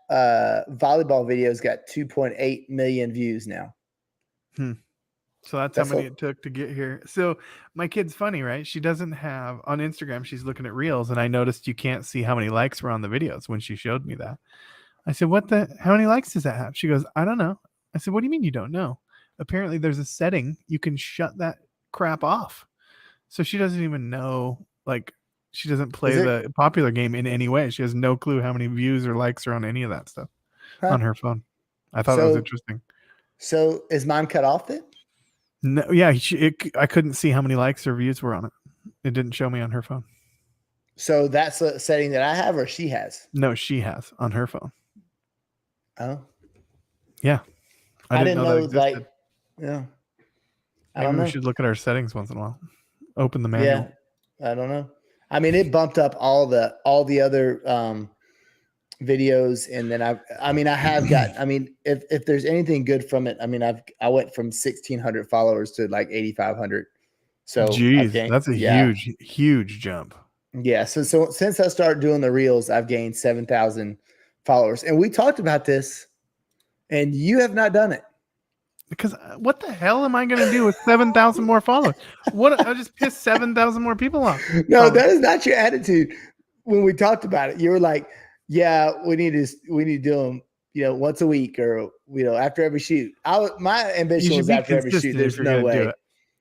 volleyball video's got 2.8 million views now. So that's how many it took to get here. So my kid's funny, right? She doesn't have on Instagram. She's looking at reels, and I noticed you can't see how many likes were on the videos when she showed me that. I said, how many likes does that have? She goes, I don't know. I said, what do you mean you don't know? Apparently there's a setting you can shut that crap off. So she doesn't even know, she doesn't play the popular game in any way. She has no clue how many views or likes are on any of that stuff on her phone. I thought that was interesting. So is mine cut off then? No, yeah, I couldn't see how many likes or views were on it. It didn't show me on her phone. So that's a setting that I have, or she has? No, she has on her phone. Oh, yeah. I didn't know that. Yeah, Maybe we should look at our settings once in a while. Open the manual. Yeah, I don't know. I mean, it bumped up all the other videos, and then I have got. I mean, if there's anything good from it, I mean, I went from 1,600 followers to like 8,500. So, geez, that's a huge jump. Yeah. So since I started doing the reels, I've gained 7,000 followers, and we talked about this, and you have not done it. Because what the hell am I going to do with 7,000 more followers? What? I just pissed 7,000 more people off. No, that is not your attitude. When we talked about it, you were like, "Yeah, we need to do them, once a week, or after every shoot." My ambition was after every shoot. There's no way.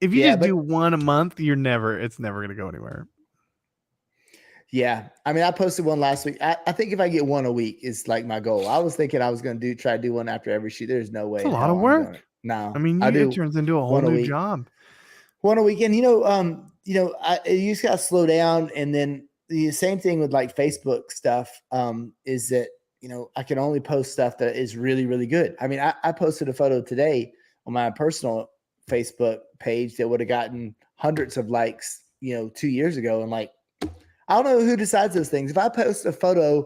If you just do one a month, it's never going to go anywhere. Yeah, I mean, I posted one last week. I think if I get one a week is like my goal. I was thinking I was going to try to do one after every shoot. There's no way. It's a lot of work. No, I mean, it turns into a whole new job. One a week, and you just got to slow down. And then the same thing with like Facebook stuff is that I can only post stuff that is really, really good. I mean, I posted a photo today on my personal Facebook page that would have gotten hundreds of likes, 2 years ago, and like, I don't know who decides those things. If I post a photo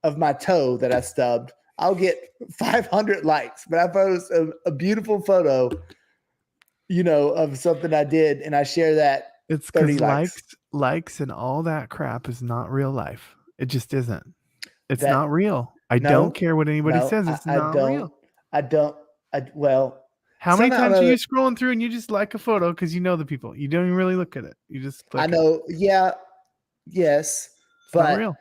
of my toe that I stubbed, I'll get 500 likes. But I post a beautiful photo, of something I did, and I share that. It's because likes and all that crap is not real life. It just isn't. It's not real. I don't care what anybody says. It's not real. How many times are you scrolling through and you just like a photo because you know the people? You don't even really look at it. You just click. I know. Yeah. Yes. But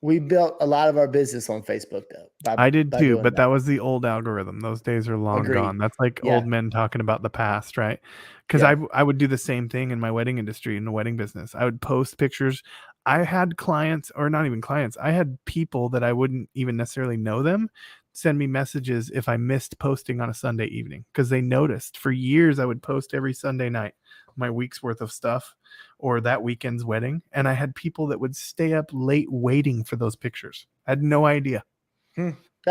we built a lot of our business on Facebook, though. I did too, but that was the old algorithm. Those days are long gone. That's like old men talking about the past, right? Because I would do the same thing in my wedding industry, in the wedding business. I would post pictures. I had clients, or not even clients. I had people that I wouldn't even necessarily know them send me messages if I missed posting on a Sunday evening, because they noticed. For years, I would post every Sunday night my week's worth of stuff or that weekend's wedding. And I had people that would stay up late waiting for those pictures. I had no idea.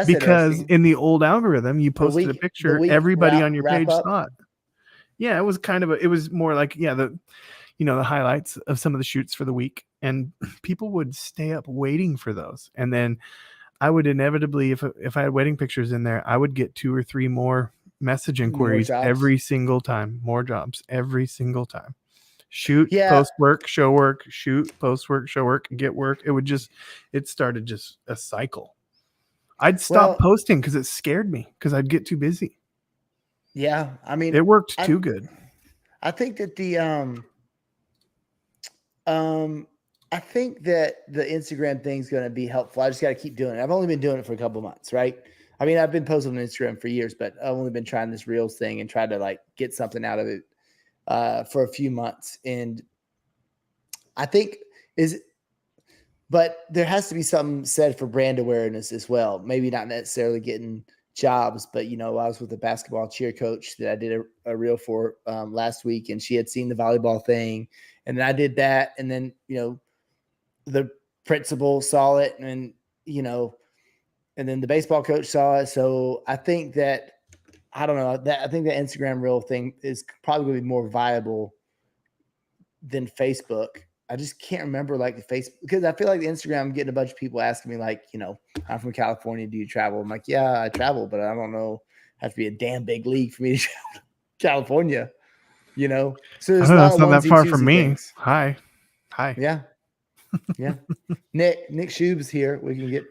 Because in the old algorithm, you posted a picture, everybody on your page saw it. Yeah, it was kind of it was more like, yeah, the highlights of some of the shoots for the week, and people would stay up waiting for those. And then I would inevitably, if I had wedding pictures in there, I would get 2 or 3 more message More inquiries jobs. every single time, more jobs every single time. Shoot, Yeah. post work, show work, shoot, post work, show work, get work. It started just a cycle. I'd stop posting because it scared me because I'd get too busy. Yeah. I mean, it worked too good. I think that I think that the Instagram thing's going to be helpful. I just got to keep doing it. I've only been doing it for a couple months, right? I mean, I've been posting on Instagram for years, but I've only been trying this Reels thing and tried to like get something out of it for a few months. And I think but there has to be something said for brand awareness as well. Maybe not necessarily getting jobs, but I was with a basketball cheer coach that I did a reel for last week, and she had seen the volleyball thing, and then I did that, and then the principal saw it, and and then the baseball coach saw it. So I think that I think the Instagram reel thing is probably going to be more viable than Facebook. I just can't remember like the Facebook, because I feel like the Instagram, I'm getting a bunch of people asking me like, I'm from California. Do you travel? I'm like, yeah, I travel, but I don't know. Have to be a damn big league for me to travel to California, So there's a lot It's of not that onesie, far from twosie me. things. Hi. Yeah. Yeah. Nick Schub's here. We can get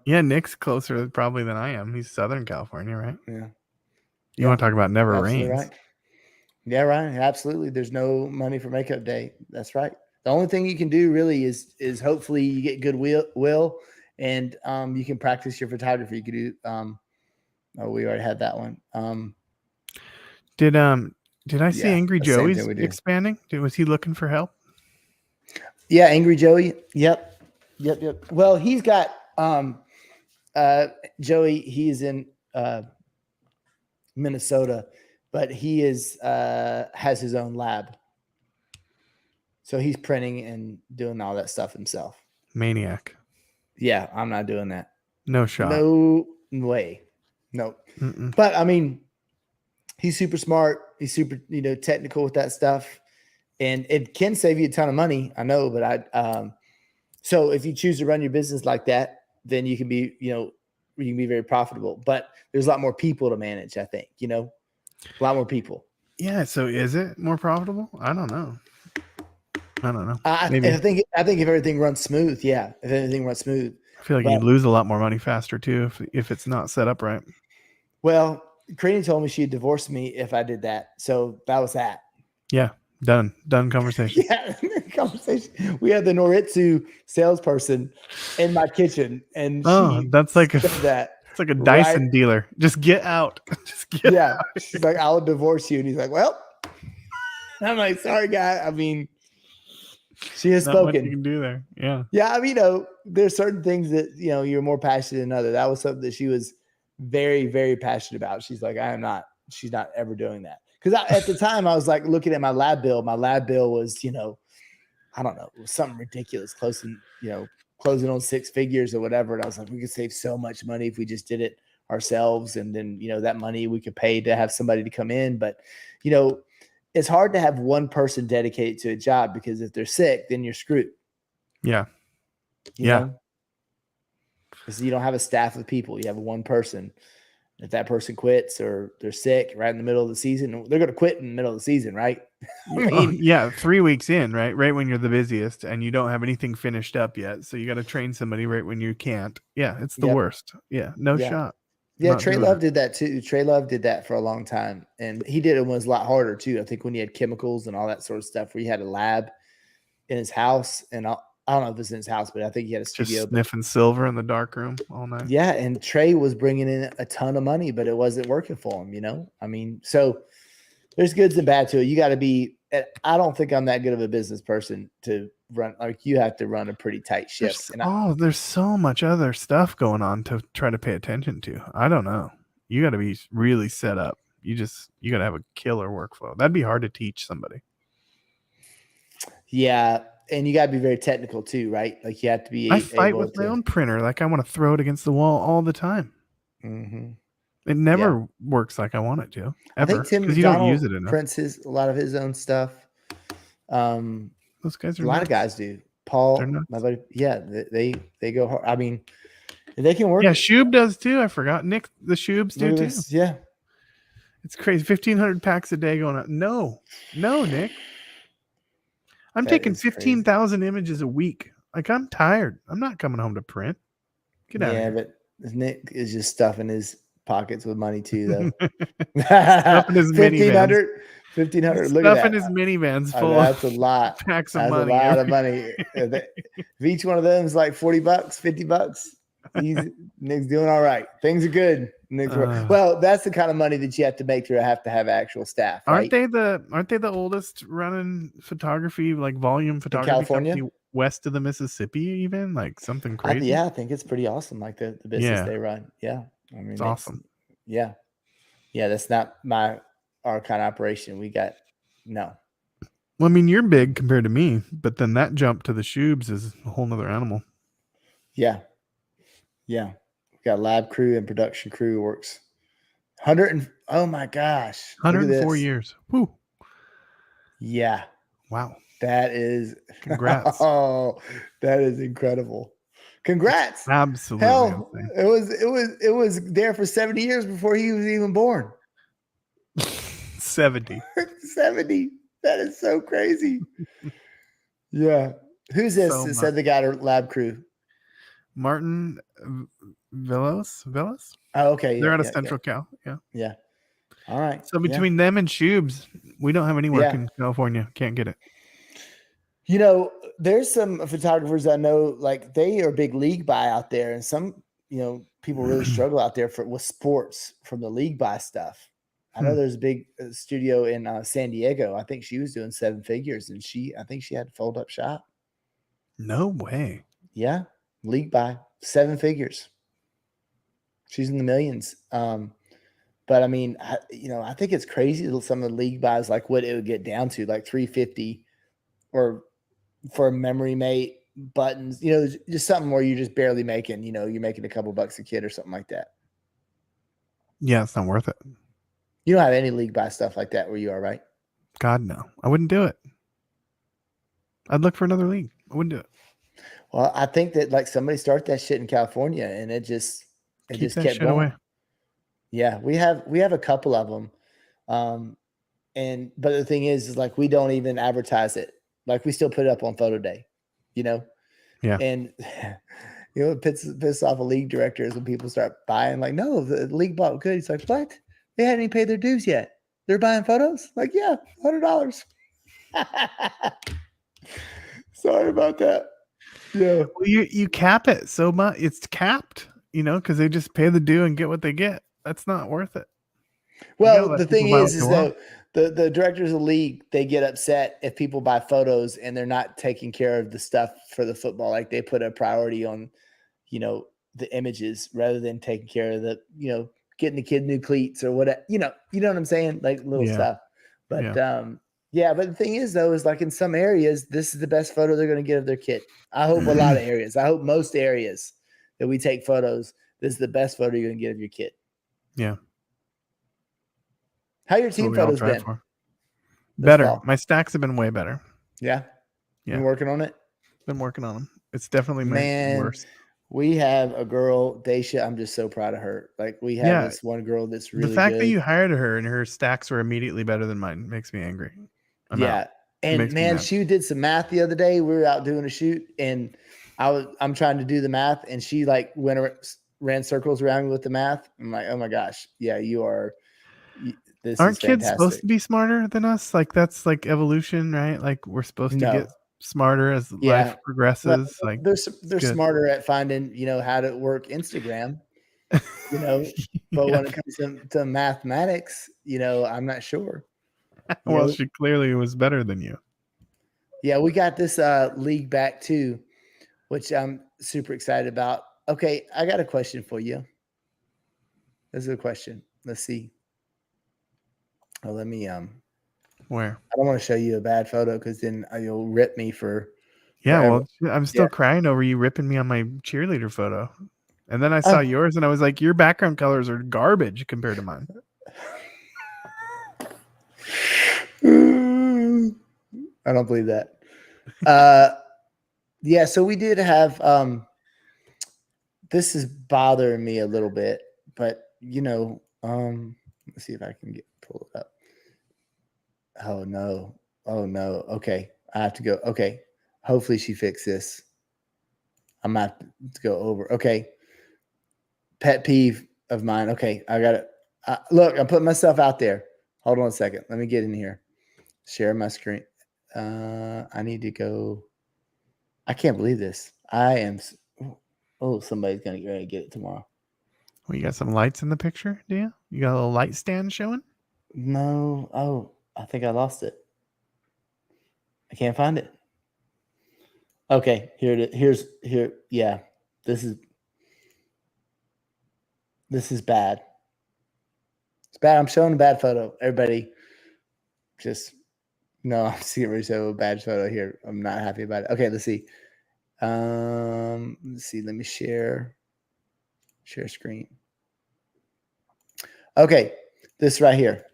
Yeah, Nick's closer probably than I am. He's Southern California, right? Yeah. You want to talk about never rains? Right. Yeah, right. Absolutely. There's no money for makeup day. That's right. The only thing you can do really is hopefully you get good will and you can practice your photography. You could do we already had that one. Did I see Angry Joey's expanding? Was he looking for help? Yeah, Angry Joey. Yep. Well, he's got Joey, he's in Minnesota, but he has his own lab. So he's printing and doing all that stuff himself. Maniac. Yeah, I'm not doing that. No shot. No way. No. But I mean, he's super smart. He's super, technical with that stuff. And it can save you a ton of money. I know, but so if you choose to run your business like that, then you can be, you can be very profitable. But there's a lot more people to manage, I think, a lot more people. Yeah. So is it more profitable? I don't know. I think if everything runs smooth, yeah. If everything runs smooth, I feel like you lose a lot more money faster too if it's not set up right. Well, Craney told me she'd divorce me if I did that, so that was that. Yeah, done conversation. Yeah, conversation. We had the Noritsu salesperson in my kitchen, and that's like that. It's like a Dyson dealer. Just get out. Out. She's like, I'll divorce you, and he's like, well. I'm like, sorry, guy. I mean, she has spoken. What you can do there. Yeah. Yeah. I mean, there's certain things that, you're more passionate than others. That was something that she was very, very passionate about. She's like, she's not ever doing that. Because at the time I was like looking at my lab bill. My lab bill was, I don't know, it was something ridiculous, closing on 6 figures or whatever. And I was like, we could save so much money if we just did it ourselves. And then, that money we could pay to have somebody to come in. But, it's hard to have one person dedicated to a job, because if they're sick, then you're screwed. Yeah. You know? Because you don't have a staff of people. You have one person. If that person quits or they're sick right in the middle of the season, they're going to quit in the middle of the season, right? I mean, 3 weeks in, right when you're the busiest and you don't have anything finished up yet. So you got to train somebody right when you can't. Yeah, it's the worst. Yeah, no shot. Yeah, Trey Love did that too. Trey Love did that for a long time, and he did it when it was a lot harder too. I think when he had chemicals and all that sort of stuff, where he had a lab in his house, and I don't know if it's in his house, but I think he had a studio. Just sniffing silver in the dark room all night. Yeah, and Trey was bringing in a ton of money, but it wasn't working for him. I mean, so there's goods and bad to it. You got to be. I don't think I'm that good of a business person to run. Like, you have to run a pretty tight ship. There's so much other stuff going on to try to pay attention to. I don't know. You got to be really set up. You got to have a killer workflow. That'd be hard to teach somebody. Yeah. And you got to be very technical too, right? Like, you have to be. I fight with my own printer. Like, I want to throw it against the wall all the time. Mm-hmm. It never works like I want it to, I ever, think Tim because you don't use McDonald it enough. prints a lot of his own stuff. Those guys A are lot nuts. of guys do. They're Paul, nuts. my buddy, yeah, they go hard. I mean, if they can work. Yeah, Shub does too. I forgot. Nick, the Shubs do Look at too. this. Yeah, It's crazy. 1,500 packs a day going out. No, Nick. I'm That taking is crazy. 15,000 images a week. Like, I'm tired. I'm not coming home to print. Get out of yeah, here. but Nick is just stuffing his pockets with money too, though. Stuffing his minivans. 1,500. Look at that. Stuffing his minivans full That's a of lot. packs of That's money. a lot of money. If each one of them is like $40, $50, Nick's doing all right. Things are good. Well, that's the kind of money that you have to make to have actual staff. Aren't right? they the oldest running photography, like volume photography California? company west of the Mississippi, even? Like something crazy? I think it's pretty awesome. Like the business they run. Yeah. I mean, it's awesome. Yeah. Yeah. That's not our kind of operation. We got no. Well, I mean, you're big compared to me, but then that jump to the Shubs is a whole nother animal. Yeah. Yeah. We got lab crew and production crew works 100 oh my gosh. 104 years. Woo. Yeah. Wow. That is congrats. Oh, that is incredible. Congrats. Absolutely. Hell, it was there for 70 years before he was even born. 70. 70. That is so crazy. Yeah. Who's this? It said the guy to lab crew. Martin Villas? Oh, okay. They're out of Central Cal. Yeah. Yeah. All right. So between them and Shubs, we don't have any work in California. Can't get it. You know, there's some photographers I know, like they are big league buy out there, and some, people really struggle out there with sports from the league buy stuff. I know there's a big studio in San Diego. I think she was doing 7 figures, and I think she had a fold up shop. No way. Yeah, league buy 7 figures. She's in the millions. But I mean, I think it's crazy that some of the league buys, like what it would get down to, like $350, or for a memory mate, buttons, just something where you're just barely making, you're making a couple bucks a kid or something like that. Yeah, it's not worth it. You don't have any league buy stuff like that where you are, right? God, no. I wouldn't do it. I'd look for another league. I wouldn't do it. Well, I think that like somebody started that shit in California, and it just kept going. Away. Yeah, we have a couple of them. But the thing is like we don't even advertise it. Like we still put it up on photo day, Yeah. And it pisses off a league director is when people start buying, like, no, the league bought good. He's like, what? They hadn't even paid their dues yet. They're buying photos? Like, yeah, $100. Sorry about that. Yeah. Well, you cap it so much. It's capped, because they just pay the due and get what they get. That's not worth it. Well, the thing is though, the directors of the league, they get upset if people buy photos and they're not taking care of the stuff for the football. Like they put a priority on, the images rather than taking care of the, getting the kid new cleats or whatever, you know what I'm saying? Like little stuff. But but the thing is though, is like in some areas, this is the best photo they're going to get of their kid. I hope a lot of areas. I hope most areas that we take photos, this is the best photo you're going to get of your kid. Yeah. How your team photos been? Better. My stacks have been way better. Yeah. Been working on it? Been working on them. It's definitely worse. We have a girl, Daisha. I'm just so proud of her. Like we have this one girl that's really good. The fact that you hired her and her stacks were immediately better than mine makes me angry. And man, she did some math the other day. We were out doing a shoot, and I'm trying to do the math, and she like ran circles around me with the math. I'm like, oh my gosh, yeah, you are. Aren't kids supposed to be smarter than us? Like that's like evolution, right? Like we're supposed to get smarter as life progresses. Well, like they're smarter at finding, how to work Instagram, but when it comes to mathematics, I'm not sure. Well, she clearly was better than you. Yeah, we got this league back too, which I'm super excited about. Okay, I got a question for you. This is a question. Let's see. Oh, let me where? I don't want to show you a bad photo because then you'll rip me for. Yeah, forever. Well, I'm still crying over you ripping me on my cheerleader photo. And then I saw yours and I was like, your background colors are garbage compared to mine. I don't believe that. Yeah, so we did have this is bothering me a little bit, but let's see if I can pull it up. Oh no. Okay. I have to go. Okay. Hopefully she fixed this. I'm gonna have to go over. Okay. Pet peeve of mine. Okay, I got it. Look, I'm putting myself out there. Hold on a second. Let me get in here. Share my screen. I need to go. I can't believe this. I am. Oh, somebody's gonna get ready to get it tomorrow. Well, you got some lights in the picture, do you? You got a little light stand showing? No. Oh, I think I lost it. I can't find it. Okay, here it is. Here. Yeah, this is bad. It's bad. I'm showing a bad photo. Everybody, just no. I'm seeing ready to show a bad photo here. I'm not happy about it. Okay, let's see. Let's see. Let me share screen. Okay, this right here.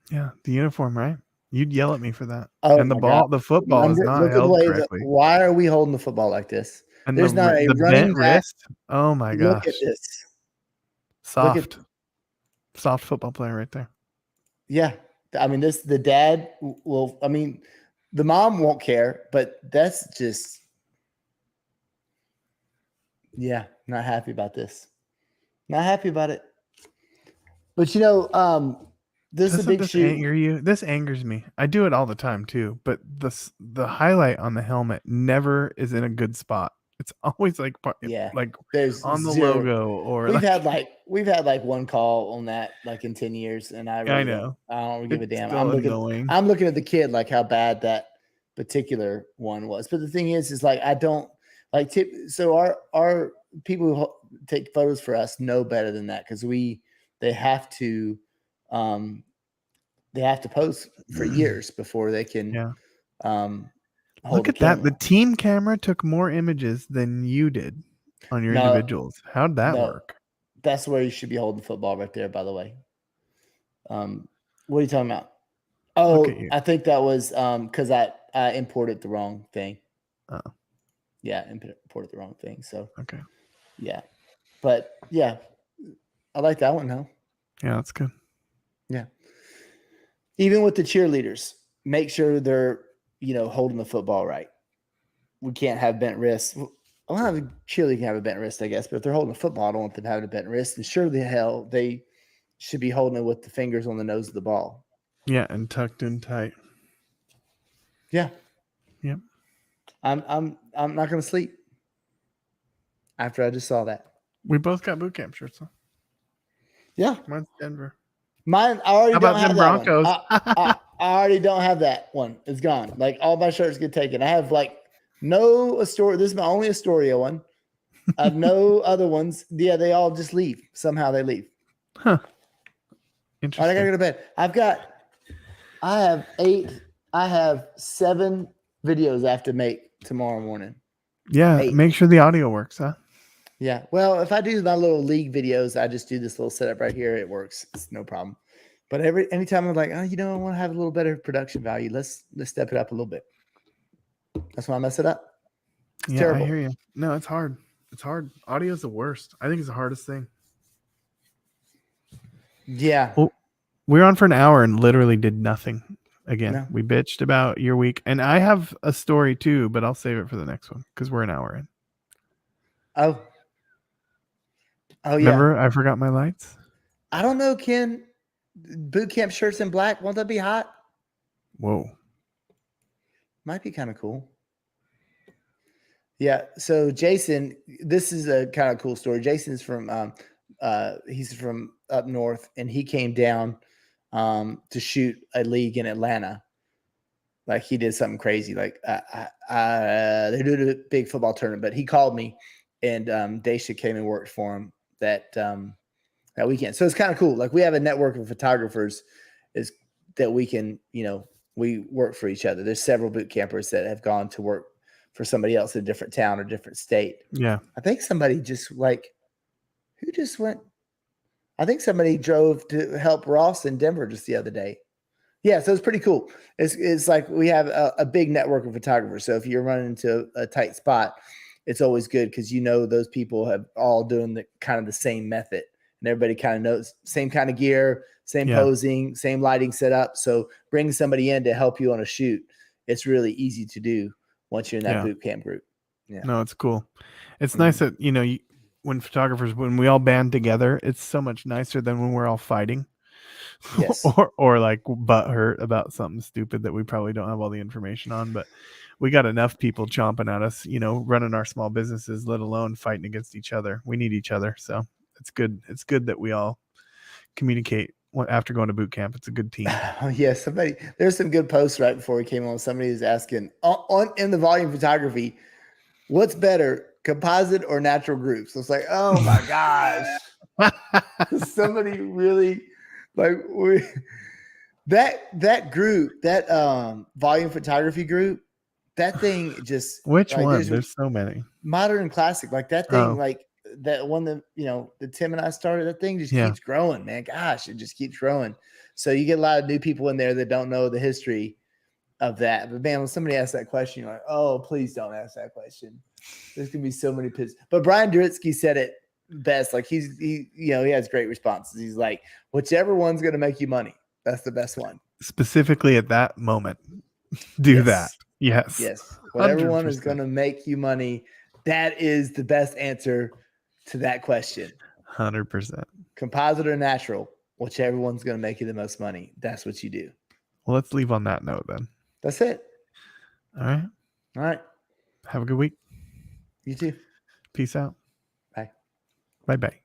Yeah, the uniform, right? You'd yell at me for that. Oh, and the ball, the football is not look at the held way correctly. why are we holding the football like this? And There's not a the running bent back. wrist. Oh my gosh! Look at this. Soft football player right there. Yeah, I mean, the dad will. I mean, the mom won't care, but that's just. Yeah, not happy about this. Not happy about it. But this is a big shoot. Anger you? This angers me. I do it all the time too. But the highlight on the helmet never is in a good spot. It's always like there's on the zero. logo or we've had one call on that like in 10 years, and I know I don't give a damn. I'm looking at the kid like how bad that particular one was. But the thing is like I don't like so our people who take photos for us know better than that because they have to pose for years before they can look at that. The team camera took more images than you did on your individuals. How'd that work? That's where you should be holding the football right there, by the way. What are you talking about? Oh, I think that was because I imported the wrong thing. Oh. Yeah, imported the wrong thing. So okay. Yeah. But yeah, I like that one though. Yeah, that's good. Yeah. Even with the cheerleaders, make sure they're, holding the football right. We can't have bent wrists. I don't have a cheerleader can have a bent wrist, I guess, but if they're holding a football, I don't want them having a bent wrist. And sure the hell they should be holding it with the fingers on the nose of the ball. Yeah, and tucked in tight. Yeah. Yep. I'm not gonna sleep after I just saw that. We both got boot camp shirts, huh? Yeah. Mine's Denver. Mine, I already don't have that Broncos? I already don't have that one. It's gone. Like all my shirts get taken. I have like no Astoria. This is my only Astoria one. I have no other ones. Yeah, they all just leave. Somehow they leave. Huh. Interesting. All right, I gotta go to bed. I have 7 videos I have to make tomorrow morning. Yeah, 8. Make sure the audio works, huh? Yeah. Well, if I do my little league videos, I just do this little setup right here. It works. It's no problem. But anytime I'm like, I want to have a little better production value. Let's step it up a little bit. That's why I mess it up. It's terrible. I hear you. No, it's hard. It's hard. Audio is the worst. I think it's the hardest thing. Yeah. Well, we were on for an hour and literally did nothing. Again, no. We bitched about your week. And I have a story too, but I'll save it for the next one because we're an hour in. Oh, yeah. Remember, I forgot my lights? I don't know, Ken. Boot camp shirts in black. Won't that be hot? Whoa. Might be kind of cool. Yeah. So Jason, this is a kind of cool story. Jason's from he's from up north, and he came down to shoot a league in Atlanta. Like he did something crazy. Like they're doing a big football tournament, but he called me, and Daisha came and worked for him that weekend. So it's kind of cool. Like we have a network of photographers that we can, we work for each other. There's several boot campers that have gone to work for somebody else in a different town or different state. Yeah. I think somebody just like, who just went? I think somebody drove to help Ross in Denver just the other day. Yeah, so it's pretty cool. It's like we have a big network of photographers. So if you're running into a tight spot, it's always good because you know those people have all doing the kind of the same method, and everybody kind of knows same kind of gear, same posing, same lighting setup. So bring somebody in to help you on a shoot. It's really easy to do once you're in that boot camp group. Yeah. No, it's cool. It's nice that, you know, when we all band together, it's so much nicer than when we're all fighting. Yes. or like butthurt about something stupid that we probably don't have all the information on, but we got enough people chomping at us, you know, running our small businesses, let alone fighting against each other. We need each other. So it's good. It's good that we all communicate after going to boot camp. It's a good team. Oh, yeah. There's some good posts right before we came on. Somebody was asking in the volume photography, what's better, composite or natural groups? So it's like, oh my gosh. Somebody really that group, that volume photography group, that thing just which one? There's so many. Modern and classic, like that thing, like that one that, you know, that Tim and I started, that thing just keeps growing, man. Gosh, it just keeps growing. So you get a lot of new people in there that don't know the history of that. But man, when somebody asks that question, you're like, oh, please don't ask that question. There's gonna be so many pits. But Brian Duritsky said it best. Like he has great responses. He's like, whichever one's gonna make you money, that's the best one. Specifically at that moment, do that. Yes. Whatever 100%. One is gonna make you money, that is the best answer to that question. 100%. Composite or natural, whichever one's gonna make you the most money, that's what you do. Well, let's leave on that note then. That's it. All right. Have a good week. You too. Peace out. Bye. Bye-bye.